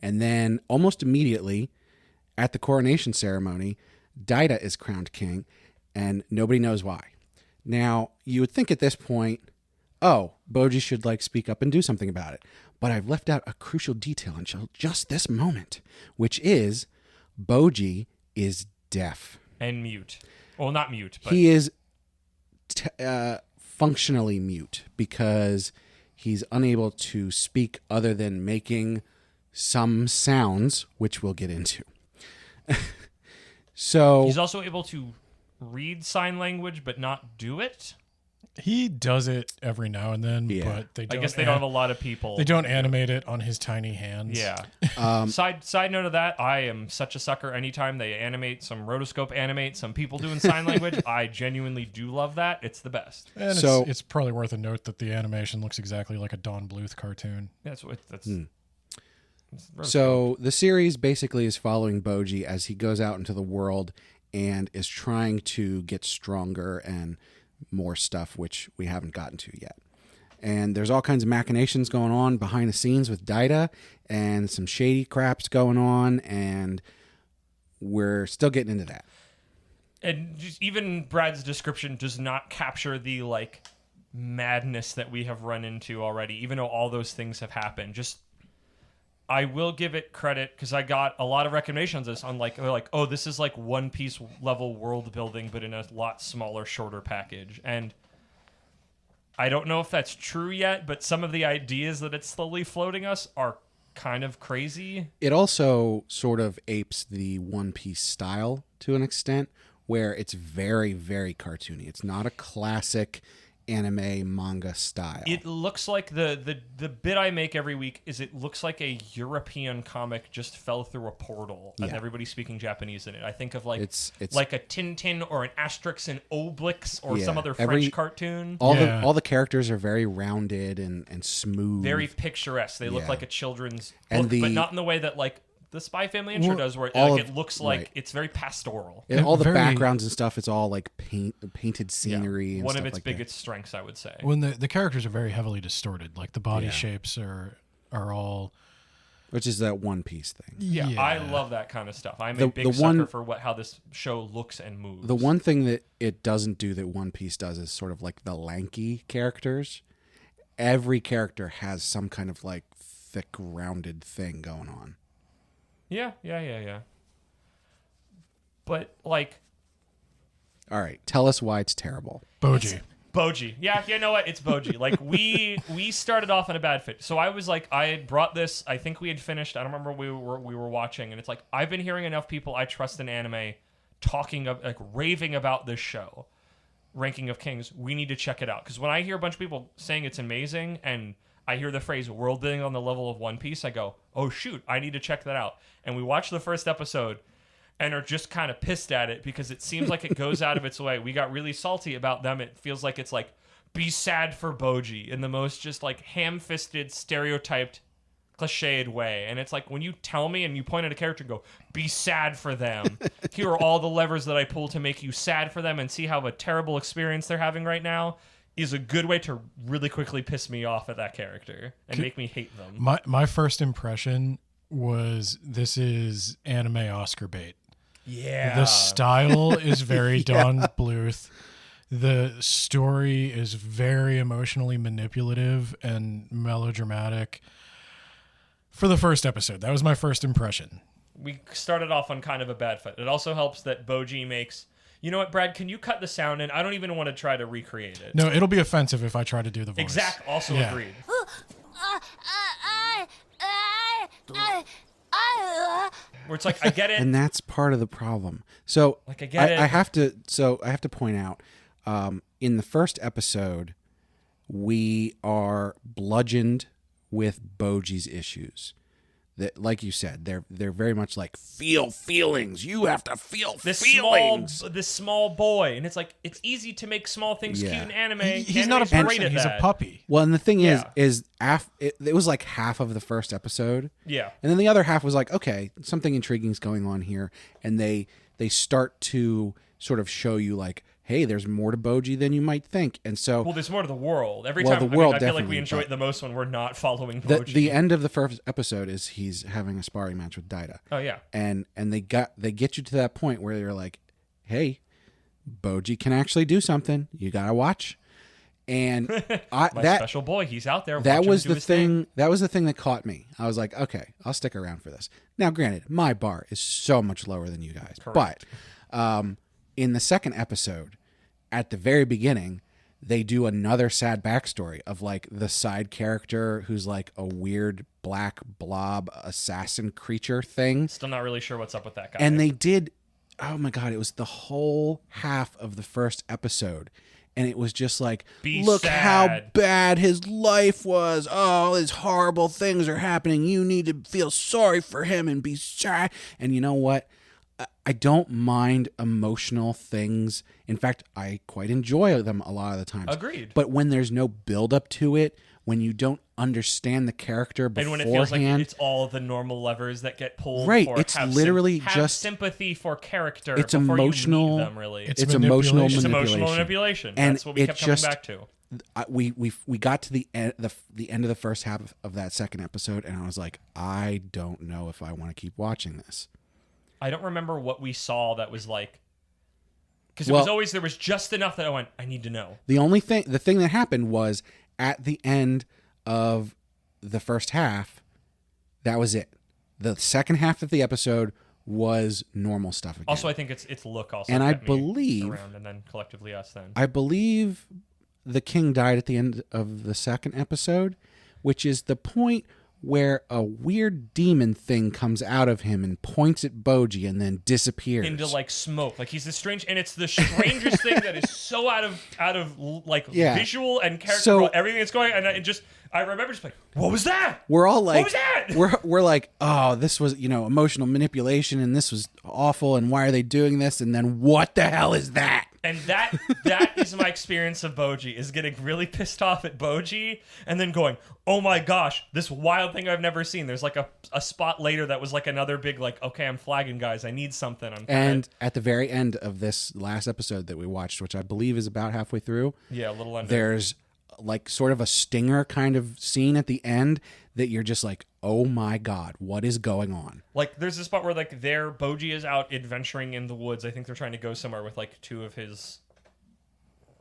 And then almost immediately at the coronation ceremony, Daida is crowned king, and nobody knows why. Now, you would think at this point, oh, Boji should speak up and do something about it. But I've left out a crucial detail until just this moment, which is Boji is deaf. And mute. Well, not mute, but He is functionally mute because he's unable to speak other than making some sounds, which we'll get into. So he's also able to read sign language but not do it. He does it every now and then, Yeah. but they I don't. guess they don't have a lot of people. They don't animate it on his tiny hands. Yeah. Side note of that, I am such a sucker. Anytime they animate some rotoscope, animate some people doing sign language, I genuinely do love that. It's the best. And So- it's probably worth a note that the animation looks exactly like a Don Bluth cartoon. That's what that's. it's rotoscope. So the series basically is following Boji as he goes out into the world and is trying to get stronger and more stuff, which we haven't gotten to yet. And there's all kinds of machinations going on behind the scenes with Daida and some shady craps going on, and we're still getting into that. And just even Brad's description does not capture the madness that we have run into already, even though all those things have happened. Just I will give it credit because I got a lot of recommendations on this on they're like, oh, this is like One Piece level world building, but in a lot smaller, shorter package. And I don't know if that's true yet, but some of the ideas that it's slowly floating us are kind of crazy. It also sort of apes the One Piece style to an extent, where it's very, very cartoony. It's not a classic anime manga style. It looks like the bit I make every week is it looks like a European comic just fell through a portal and Yeah. everybody's speaking Japanese in it. I think of It's like a Tintin or an Asterix and Obelix or Yeah, some other every- French cartoon. Yeah. all the characters are very rounded and smooth. Very picturesque. They look Yeah. like a children's And book, the- but not in the way that the Spy Family intro Well, does, where all it of- looks like right. it's very pastoral. And all the Very- backgrounds and stuff, it's all like painted scenery and One stuff of its like biggest strengths, I would say. When the characters are very heavily distorted, like the body Yeah. shapes are all. that. Which is that One Piece thing. Yeah, Yeah. I love that kind of stuff. I'm The- a big the sucker one- for how this show looks and moves. The one thing that it doesn't do that One Piece does is sort of like the lanky characters. Every character has some kind of thick, rounded thing going on. Yeah. But All right, tell us why it's terrible. Boji. Boji. Yeah, you know what? It's Boji. We started off on a bad fit. So I was I had brought this, I think we had finished, I don't remember what we were watching, and it's I've been hearing enough people I trust in anime talking of raving about this show, Ranking of Kings. We need to check it out. Because when I hear a bunch of people saying it's amazing and I hear the phrase world building on the level of One Piece, I go, oh shoot, I need to check that out. And we watched the first episode and are just kind of pissed at it because it seems like it goes out of its way. We got really salty about them. It feels like it's be sad for Boji in the most just ham-fisted, stereotyped, cliched way. And it's when you tell me and you point at a character and go, be sad for them. Here are all the levers that I pull to make you sad for them and see how a terrible experience they're having right now is a good way to really quickly piss me off at that character and make me hate them. My first impression was this is anime Oscar bait. Yeah. The style is very Don Bluth. The story is very emotionally manipulative and melodramatic. For the first episode, that was my first impression. We started off on kind of a bad foot. It also helps that Boji makes... You know what, Brad? Can you cut the sound in? I don't even want to try to recreate it. No, it'll be offensive if I try to do the voice. Exact. Also agreed. Where it's like, I get it. And that's part of the problem. So Like, I get it. I have to point out, in the first episode, we are bludgeoned with Boji's issues. That, like you said, they're very much like feel feelings. You have to feel feelings. This small boy, and it's like it's easy to make small things cute in anime. He's not a Anime's great person. at He's that. a puppy. Well, and the thing Yeah. it was like half of the first episode. Yeah. And then the other half was like, okay, something intriguing is going on here, and they start to sort of show you like, hey, there's more to Boji than you might think, and so Well, there's more to the world. Every Well, time the world I feel like definitely, we enjoy but- it the most when we're not following the Boji. end of the first episode is he's having a sparring match with Daida. Oh yeah. And they get you to that point where you're like, hey, Boji can actually do something. You gotta watch. And My special boy, he's out there. that Watch him was do the his thing. That was the thing that caught me. I was like, okay, I'll stick around for this. Now, granted, my bar is so much lower than you guys, Correct. but in the second episode, at the very beginning, they do another sad backstory of like the side character who's like a weird black blob assassin creature thing. Still not really sure what's up with that guy. And they did, oh my God, it was the whole half of the first episode. And it was just like, Be look how sad. bad his life was. Oh, these horrible things are happening. You need to feel sorry for him and be sad. And you know what? I don't mind emotional things. In fact, I quite enjoy them a lot of the times. Agreed. But when there's no build up to it, when you don't understand the character and beforehand, when it feels like it's all the normal levers that get pulled, Right, for it's have literally have just- sympathy for character. it's before emotional- You meet them, really. It's it's emotional manipulation. It's manipulation. emotional manipulation. And That's what we it kept just- coming back to. We got to the end of the first half of that second episode, and I was like, I don't know if I want to keep watching this. I don't remember what we saw that was like, because it was always there was just enough that I went, I need to know. The thing that happened was at the end of the first half, that was it. The second half of the episode was normal stuff again. Also, I think it's look also, And I kept me believe- around, and then collectively us. Then I believe the king died at the end of the second episode, which is the point where a weird demon thing comes out of him and points at Boji and then disappears into like smoke, like he's this strange, and it's the strangest thing that is so out of like Yeah. visual and character, So- everything that's going, and I remember just like, what was that? We're all like, What was that? we're like, oh, this was emotional manipulation, and this was awful, and why are they doing this? And then what the hell is that? And that is my experience of Boji, is getting really pissed off at Boji and then going, oh my gosh, this wild thing I've never seen. There's like a spot later that was like another big like, okay, I'm flagging, guys. I need something. And at the very end of this last episode that we watched, which I believe is about halfway through, yeah, a little under. there's like sort of a stinger kind of scene at the end that you're just like, oh my God, what is going on? Like, there's this spot where like Boji is out adventuring in the woods. I think they're trying to go somewhere with like two of his,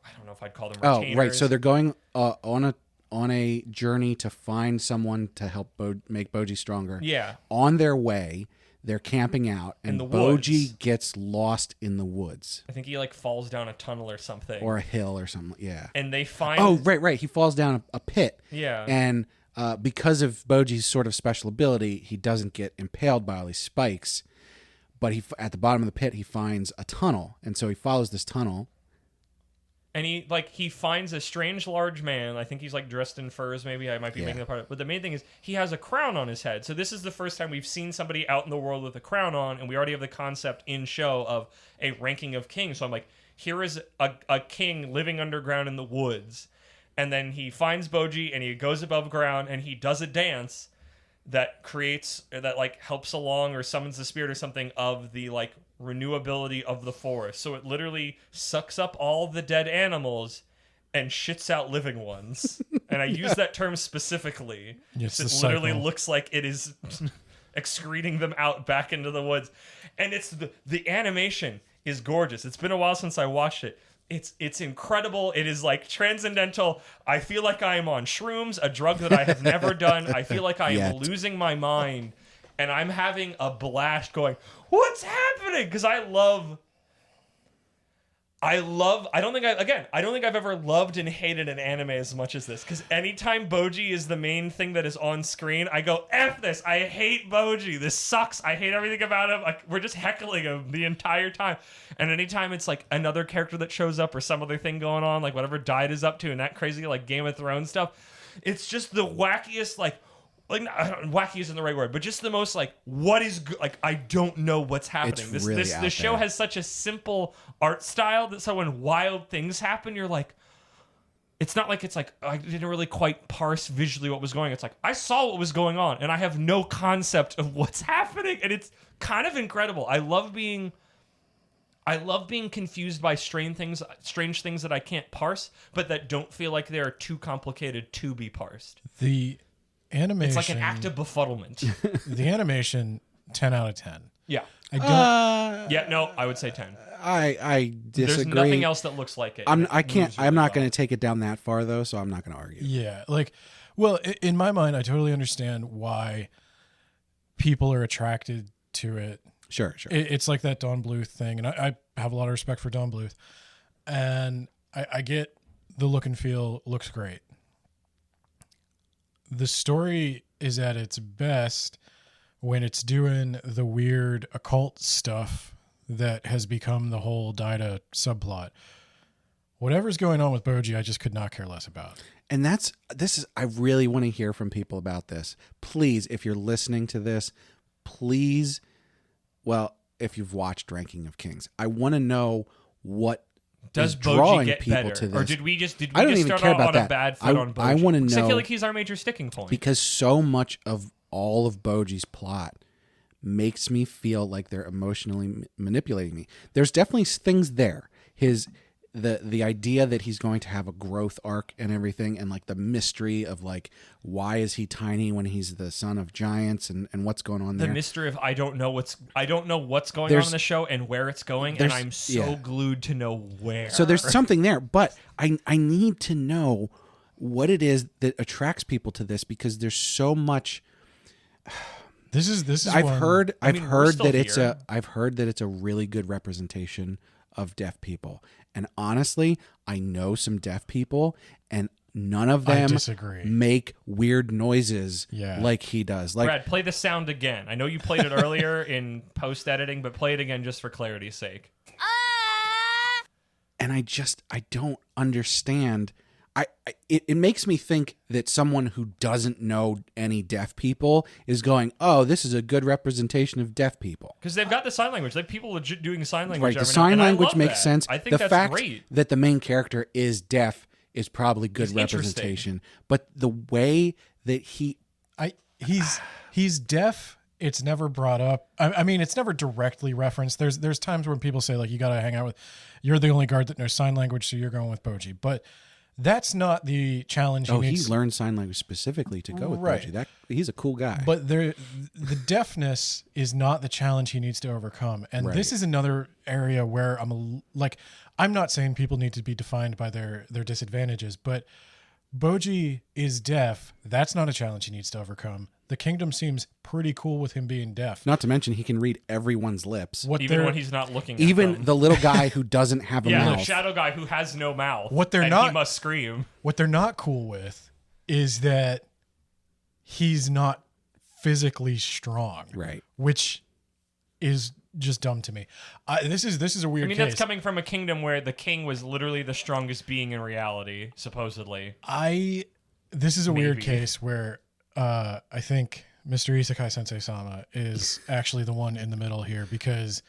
I don't know if I'd call them retainers. Oh, right. So they're going on a journey to find someone to help make Boji stronger. Yeah. On their way, they're camping out, and the Boji woods. gets lost in the woods I think he like falls down a tunnel or something. or a hill or something. Yeah. and they find Oh, right. He falls down a pit. Yeah. And because of Boji's sort of special ability, he doesn't get impaled by all these spikes. But at the bottom of the pit, he finds a tunnel, and so he follows this tunnel. And he finds a strange large man. I think he's like dressed in furs. Maybe I might be making that part of it. But the main thing is he has a crown on his head. So this is the first time we've seen somebody out in the world with a crown on, and we already have the concept in show of a ranking of kings. So I'm like, here is a king living underground in the woods. And then he finds Boji and he goes above ground and he does a dance that like helps along or summons the spirit or something of the like renewability of the forest. So it literally sucks up all the dead animals and shits out living ones. And I use that term specifically. It's It the literally cycle. looks like it is excreting them out back into the woods. And it's the animation is gorgeous. It's been a while since I watched it. It's incredible. It is like transcendental. I feel like I am on shrooms, a drug that I have never done. I feel like I am losing my mind, and I'm having a blast going, what's happening? Because I don't think I've ever loved and hated an anime as much as this. Because anytime Boji is the main thing that is on screen, I go, F this. I hate Boji. This sucks. I hate everything about him. Like, we're just heckling him the entire time. And anytime it's like another character that shows up or some other thing going on, like whatever Died is up to and that crazy like Game of Thrones stuff, it's just the wackiest, like wacky isn't the right word, but just the most like, what is like, I don't know what's happening. It's really this show has such a simple art style that so when wild things happen, you're like, it's not like it's like I didn't really quite parse visually what was going on. It's like I saw what was going on and I have no concept of what's happening, and it's kind of incredible. I love being confused by strange things that I can't parse, but that don't feel like they're too complicated to be parsed. The animation, it's like an act of befuddlement. The animation, 10 out of 10. Yeah. I don't. Yeah, no, I would say 10. I disagree. There's nothing else that looks like it. I'm not going to take it down that far though, so I'm not going to argue. Yeah, like, well, in my mind, I totally understand why people are attracted to it. Sure. It's like that Don Bluth thing, and I have a lot of respect for Don Bluth, and I get the look and feel looks great. The story is at its best when it's doing the weird occult stuff that has become the whole Daida subplot. Whatever's going on with Boji, I just could not care less about. And I really want to hear from people about this. Please, if you're listening to this, please, well, if you've watched Ranking of Kings, I want to know what does is drawing Boji get people better, to this. or did we just even start care out about on that. a bad foot on Boji? I want to know. I feel like he's our major sticking point because so much of all of Boji's plot makes me feel like they're emotionally manipulating me. There's definitely things there. The idea that he's going to have a growth arc and everything, and like the mystery of like, why is he tiny when he's the son of giants, and what's going on there. The mystery of I don't know what's going on in the show and where it's going, and I'm so glued to know where. So there's something there, but I need to know what it is that attracts people to this, because there's so much. This is. I've heard that it's a really good representation of deaf people. And honestly, I know some deaf people, and none of them make weird noises like he does. Like, Brad, play the sound again. I know you played it earlier in post-editing, but play it again just for clarity's sake. And I don't understand. It makes me think that someone who doesn't know any deaf people is going, oh, this is a good representation of deaf people. Because they've got the sign language. Like, people legit doing sign language. Right, the sign language makes sense. I think the fact that the main character is deaf is probably good representation. But the way that he's deaf, it's never brought up. I mean, it's never directly referenced. There's times when people say, like, you got to hang out with, you're the only guard that knows sign language, so you're going with Boji. But that's not the challenge. He learned sign language specifically to go with Boji. He's a cool guy. But the deafness is not the challenge he needs to overcome. And this is another area where I'm not saying people need to be defined by their disadvantages, but Boji is deaf. That's not a challenge he needs to overcome. The kingdom seems pretty cool with him being deaf. Not to mention he can read everyone's lips. Even when he's not looking at even them. The little guy who doesn't have a mouth. The shadow guy who has no mouth. He must scream. What they're not cool with is that he's not physically strong. Right. Which is just dumb to me. This is a weird case. That's coming from a kingdom where the king was literally the strongest being in reality, supposedly. This is a weird case where I think Mr. Isekai Sensei Sama is actually the one in the middle here, because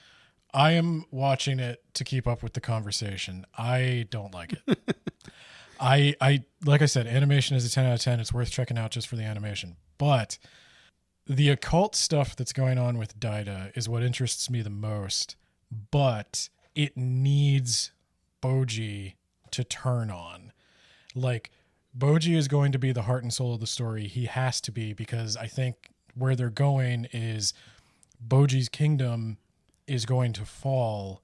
I am watching it to keep up with the conversation. I don't like it. I like I said, animation is a 10 out of 10. It's worth checking out just for the animation. But the occult stuff that's going on with Daida is what interests me the most. But it needs Boji to turn on. Like, Boji is going to be the heart and soul of the story. He has to be, because I think where they're going is Boji's kingdom is going to fall,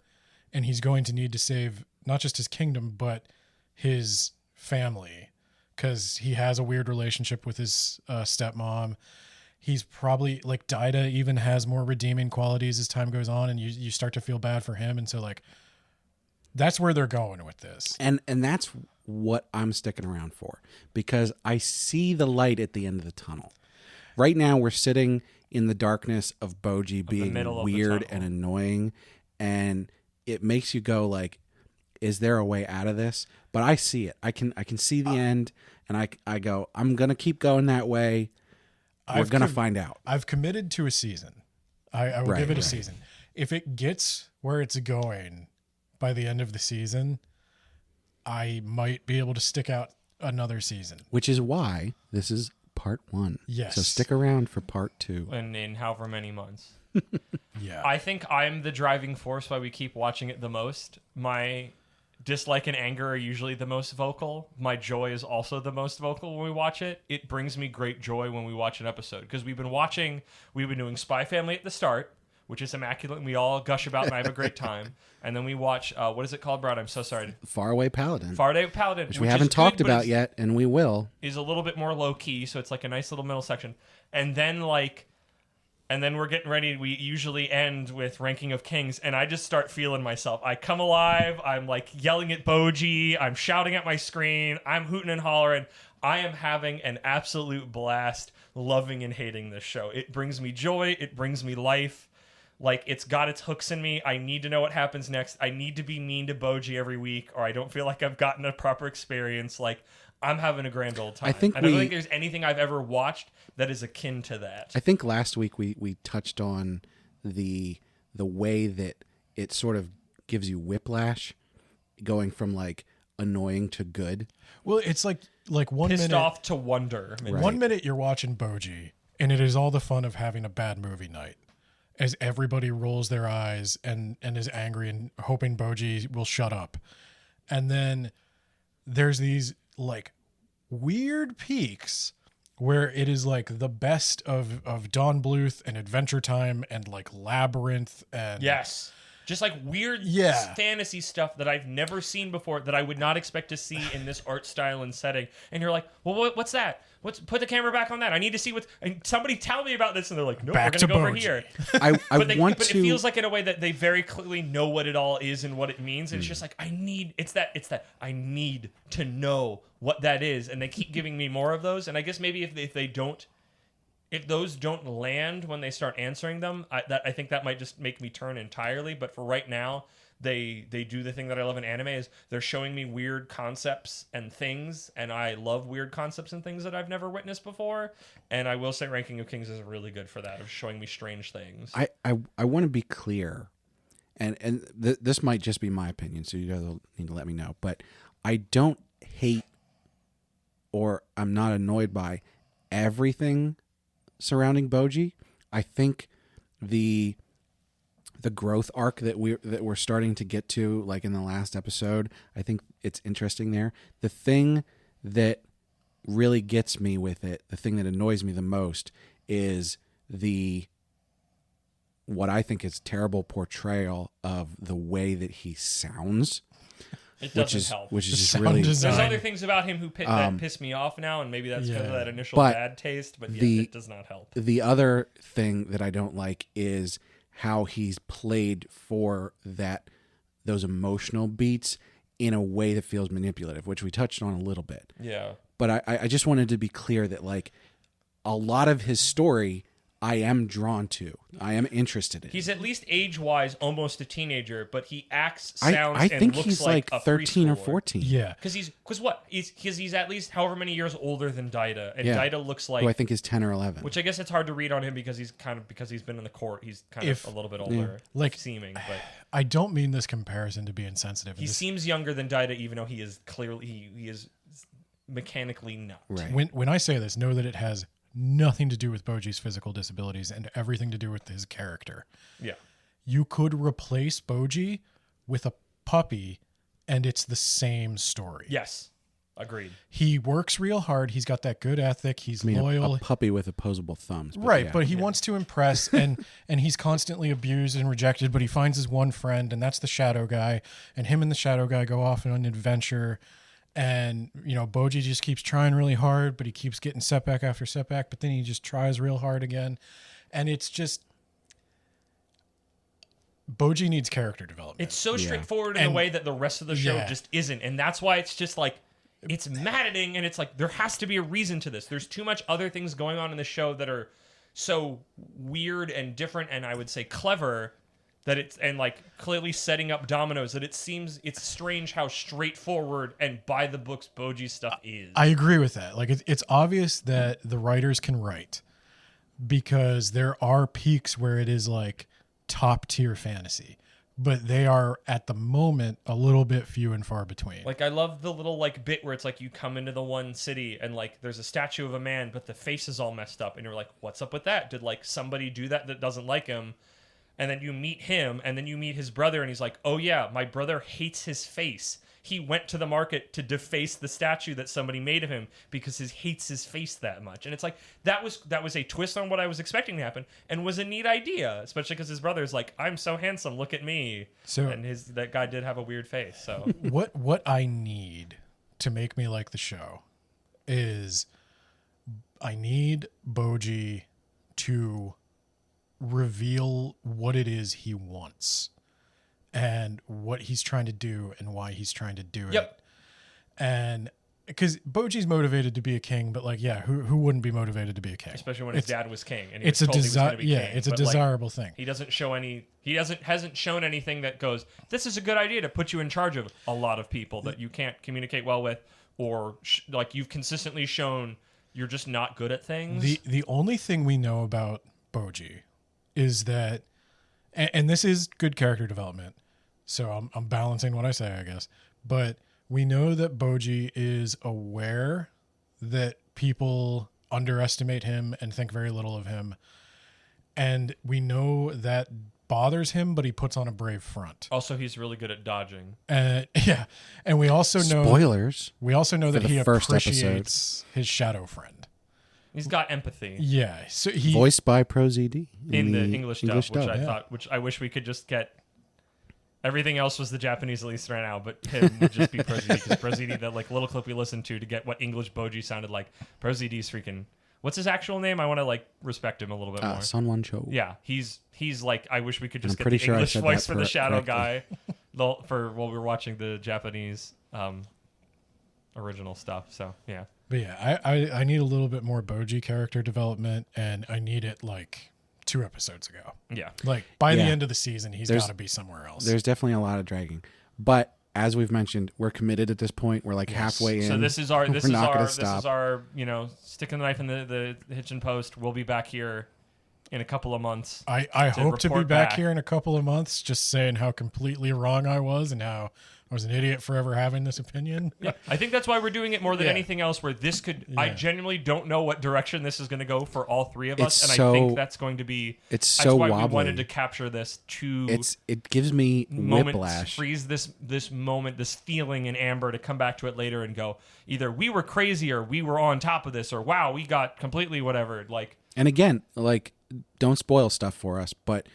and he's going to need to save not just his kingdom, but his family, because he has a weird relationship with his stepmom. He's probably like Daida even has more redeeming qualities as time goes on, and you start to feel bad for him. And so like, that's where they're going with this. And that's what I'm sticking around for, because I see the light at the end of the tunnel. Right now we're sitting in the darkness of Boji being weird and annoying, and it makes you go like, is there a way out of this? But I see it. I can see the end, and I go, I'm going to keep going that way. We're going to find out. I've committed to a season. I will give it a season. If it gets where it's going by the end of the season, I might be able to stick out another season. Which is why this is part 1. Yes. So stick around for part 2. And in however many months. Yeah. I think I'm the driving force why we keep watching it the most. My dislike and anger are usually the most vocal. My joy is also the most vocal when we watch it. It brings me great joy when we watch an episode, because we've been doing Spy Family at the start, which is immaculate and we all gush about and I have a great time. And then we watch, what is it called, Brad? I'm so sorry. Faraway Paladin. Faraway Paladin. Which we haven't talked about yet, and we will. Is a little bit more low key, so it's like a nice little middle section. And then we're getting ready. We usually end with Ranking of Kings, and I just start feeling myself. I come alive. I'm like yelling at Boji. I'm shouting at my screen. I'm hooting and hollering. I am having an absolute blast loving and hating this show. It brings me joy. It brings me life. Like, it's got its hooks in me. I need to know what happens next. I need to be mean to Boji every week, or I don't feel like I've gotten a proper experience. Like, I'm having a grand old time. I don't think there's anything I've ever watched that is akin to that. I think last week we touched on the way that it sort of gives you whiplash, going from like annoying to good. Well, it's like 1 minute pissed off to wonder. Right. 1 minute you're watching Boji, and it is all the fun of having a bad movie night, as everybody rolls their eyes and is angry and hoping Boji will shut up. And then there's these like weird peaks where it is like the best of Dawn Bluth and Adventure Time and like Labyrinth and Yes. Just like weird fantasy stuff that I've never seen before, that I would not expect to see in this art style and setting. And you're like, well, what's that? Put the camera back on that. I need to see and somebody tell me about this. And they're like, no, we're going to go over here. But it feels like in a way that they very clearly know what it all is and what it means. And it's just like, I need to know what that is. And they keep giving me more of those. And I guess maybe if those don't land when they start answering them, I think that might just make me turn entirely. But for right now, they do the thing that I love in anime, is they're showing me weird concepts and things, and I love weird concepts and things that I've never witnessed before. And I will say Ranking of Kings is really good for that, of showing me strange things. I want to be clear, and this might just be my opinion, so you guys will need to let me know, but I don't hate or I'm not annoyed by everything surrounding Boji. I think the growth arc that we're starting to get to, like in the last episode, I think it's interesting there. The thing that really gets me with it, the thing that annoys me the most, is what I think is terrible portrayal of the way that he sounds. It doesn't help. Which is just really... There's other things about him that piss me off now, and maybe that's because of that initial bad taste, but it does not help. The other thing that I don't like is how he's played for those emotional beats in a way that feels manipulative, which we touched on a little bit. Yeah. But I just wanted to be clear that like a lot of his story I am drawn to. I am interested in. He's at least age-wise almost a teenager, but he acts, I sounds, and think looks he's like a 13 or preschooler. 14. Yeah. Because he's at least however many years older than Daida, and Daida looks like, who I think is 10 or 11. which I guess it's hard to read on him because he's been in the court. He's kind of a little bit older, seeming. But I don't mean this comparison to be insensitive. he seems younger than Daida, even though he is clearly he is mechanically not. Right. When I say this, know that it has nothing to do with Boji's physical disabilities and everything to do with his character. Yeah. You could replace Boji with a puppy and it's the same story. Yes. Agreed. He works real hard. He's got that good ethic. He's loyal. A puppy with opposable thumbs. Right, yeah. but he wants to impress, and he's constantly abused and rejected, but he finds his one friend, and that's the Shadow Guy, and him and the Shadow Guy go off on an adventure, and, Boji just keeps trying really hard, but he keeps getting setback after setback, but then he just tries real hard again, and it's just... Boji needs character development. It's so straightforward in a way that the rest of the show just isn't, and that's why it's just like... It's maddening, and it's like, there has to be a reason to this. There's too much other things going on in the show that are so weird and different, and I would say clever, that it's, and like clearly setting up dominoes, that it seems, it's strange how straightforward and by the books Boji's stuff is. I agree with that. Like, it's obvious that the writers can write, because there are peaks where it is like top tier fantasy. But they are, at the moment, a little bit few and far between. Like, I love the little, like, bit where it's like you come into the one city and, like, there's a statue of a man, but the face is all messed up. And you're like, what's up with that? Did, like, somebody do that doesn't like him? And then you meet him, and then you meet his brother, and he's like, oh, yeah, my brother hates his face. He went to the market to deface the statue that somebody made of him because he hates his face that much. And it's like, that was a twist on what I was expecting to happen, and was a neat idea, especially because his brother's like, I'm so handsome, look at me. So, and that guy did have a weird face. So what I need to make me like the show is I need Boji to reveal what it is he wants. And what he's trying to do and why he's trying to do it. Yep. And because Boji's motivated to be a king, but like, who wouldn't be motivated to be a king? Especially when his dad was king, and it's a desirable thing. He doesn't show hasn't shown anything that goes, this is a good idea to put you in charge of a lot of people that you can't communicate well with, or like you've consistently shown you're just not good at things. The only thing we know about Boji is that, and this is good character development, so I'm balancing what I say, I guess. But we know that Boji is aware that people underestimate him and think very little of him. And we know that bothers him, but he puts on a brave front. Also, he's really good at dodging. And we also know... Spoilers. We also know that he first appreciates his shadow friend. He's got empathy. Yeah. So voiced by ProZD in the English dub, which I wish we could just get. Everything else was the Japanese, at least right now, but him would just be ProZD, because ProZD, that like little clip we listened to get what English Boji sounded like. ProZD's freaking. What's his actual name? I want to like respect him a little bit more. Sunwon Cho. Yeah, he's like, I wish we could just get the English voice for the Shadow correctly. Guy for while we were watching the Japanese original stuff. So yeah. But yeah, I need a little bit more Boji character development, and I need it like 2 episodes ago. Yeah. Like by the end of the season, he's got to be somewhere else. There's definitely a lot of dragging. But as we've mentioned, we're committed at this point. We're like halfway in. So this is our sticking the knife in the hitching post. We'll be back here in a couple of months. I hope to be back here in a couple of months, just saying how completely wrong I was and how I was an idiot for ever having this opinion. Yeah, I think that's why we're doing it more than anything else, where this could... I genuinely don't know what direction this is going to go for all three of us, and I think that's going to be... It's so why wobbly. we wanted to capture this to... It gives me whiplash. Freeze this moment, this feeling in Amber, to come back to it later and go, either we were crazy or we were on top of this, or wow, we got completely whatever. Like, and again, like, don't spoil stuff for us, but...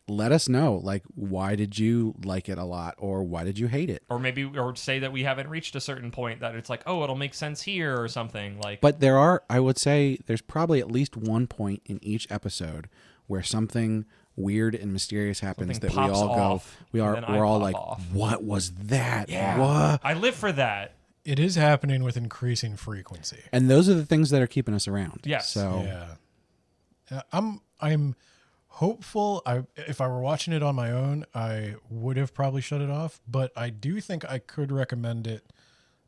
let us know, like, why did you like it a lot, or why did you hate it? Or maybe, or say that we haven't reached a certain point that it's like, oh, it'll make sense here or something. Like, but there are, I would say, there's probably at least one point in each episode where something weird and mysterious happens that we all we're all like, what was that? Yeah, what? I live for that. It is happening with increasing frequency, and those are the things that are keeping us around. Yes. So yeah, I'm hopeful. If I were watching it on my own, I would have probably shut it off, but I do think I could recommend it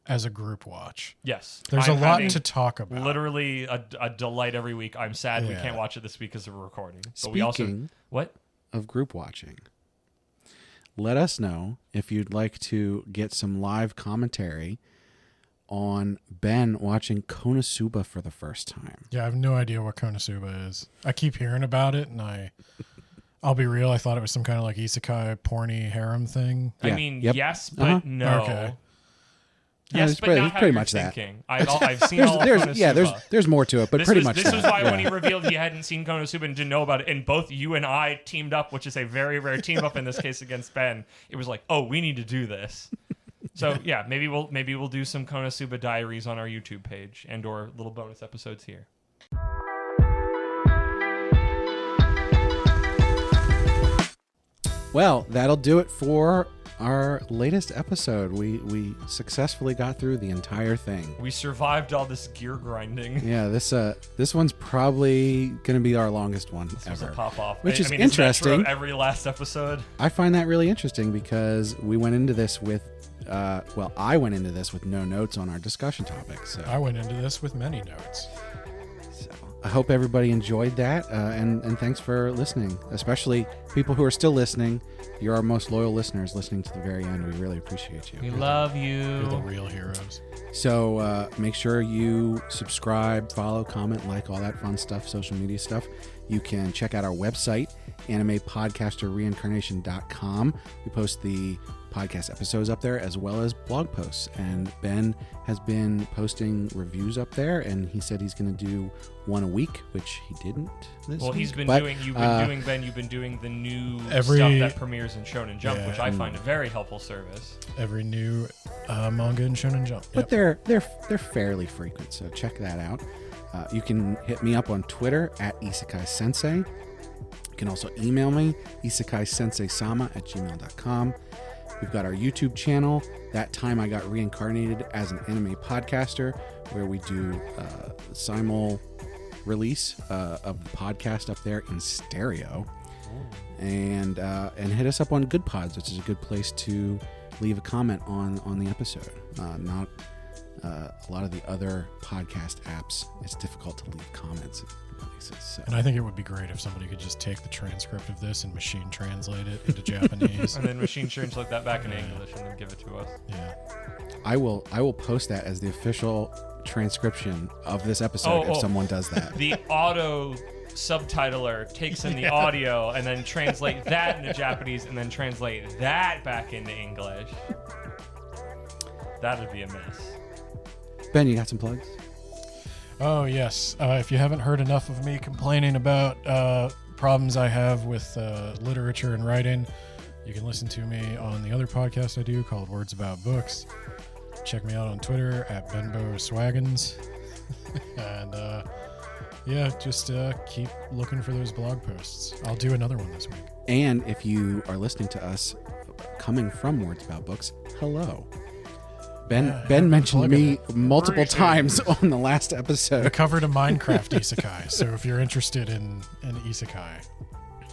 as a group watch. Yes. There's a lot to talk about. Literally a delight every week. I'm sad we can't watch it this week because we're recording. But speaking we also, of group watching, let us know if you'd like to get some live commentary on Ben watching Konosuba for the first time. Yeah, I have no idea what Konosuba is. I keep hearing about it, and I'll be real, I thought it was some kind of like isekai porny harem thing. I mean, yes, but no. Okay. Yes, it's but pretty, not it's how pretty you're much that. thinking. I've seen all of Konosuba. There's more to it, but pretty much this that. was why when Yeah. he revealed he hadn't seen Konosuba and didn't know about it, and both you and I teamed up, which is a very rare team up in this case against Ben. It was like, oh, we need to do this. So yeah, maybe we'll do some Konosuba diaries on our YouTube page and or little bonus episodes here. Well, that'll do it for our latest episode. We successfully got through the entire thing. We survived all this gear grinding. Yeah, this one's probably going to be our longest one This ever. was a pop off, Which is isn't that true interesting. of every last episode. I find that really interesting because we went into this with, I went into this with no notes on our discussion topics. So. I went into this with many notes. So I hope everybody enjoyed that, and thanks for listening, especially people who are still listening. You're our most loyal listeners listening to the very end. We really appreciate you. We love You're the you. real heroes. So make sure you subscribe, follow, comment, like, all that fun stuff, social media stuff. You can check out our website, animepodcasterreincarnation.com. We post the podcast episodes up there as well as blog posts. And Ben has been posting reviews up there, and he said he's going to do one a week, which he didn't this Well, week. you've been doing the new Every- stuff that premieres in Shonen Jump, Yeah. which I find a very helpful service. Every new manga in Shonen Jump. But they're fairly frequent, so check that out. You can hit me up on Twitter at Isekai Sensei. You can also email me, isekaisenseisama@gmail.com. We've got our YouTube channel, That Time I Got Reincarnated as an Anime Podcaster, where we do simul release of the podcast up there in stereo. And hit us up on Good Pods, which is a good place to leave a comment on the episode. Not a lot of the other podcast apps, it's difficult to leave comments at places. So. And I think it would be great if somebody could just take the transcript of this and machine translate it into Japanese. And then machine translate that back into English and then give it to us. Yeah. I will post that as the official transcription of this episode if someone does that. The auto subtitler takes in the audio and then translate that into Japanese and then translate that back into English. That'd be a mess. Ben, you got some plugs? Oh, yes. If you haven't heard enough of me complaining about problems I have with literature and writing, you can listen to me on the other podcast I do called Words About Books. Check me out on Twitter at BenboSwaggins. And just keep looking for those blog posts. I'll do another one this week. And if you are listening to us coming from Words About Books, hello. Ben mentioned me multiple times on the last We episode. covered a Minecraft isekai, so if you're interested in isekai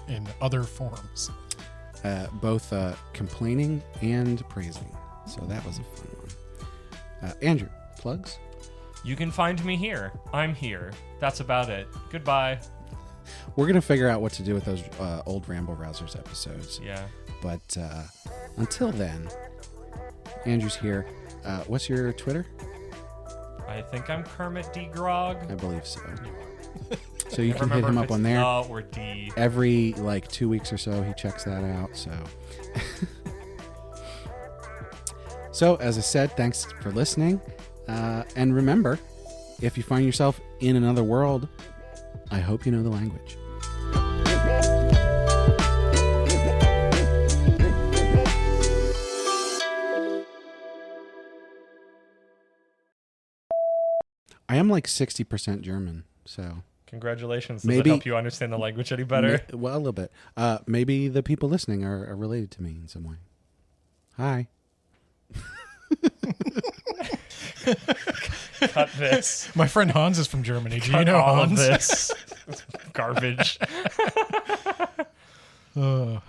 in other forms. Both complaining and praising. So that was a fun one. Andrew, plugs? You can find me here. I'm here. That's about it. Goodbye. We're going to figure out what to do with those old Ramble Rousers episodes. Yeah. But until then, Andrew's here. What's your Twitter? I think I'm Kermit D. Grog. I believe so. So you I can hit remember him if up it's on there. O or D. Every 2 weeks or so, he checks that out. So as I said, thanks for listening. And remember, if you find yourself in another world, I hope you know the language. I am 60% German, so Congratulations. Does Maybe- it help you understand the language any better? well, a little bit. Maybe the people listening are related to me in some way. Hi. Cut this. My friend Hans is from Germany. Do you Cut know all Hans? of this. Garbage. Oh.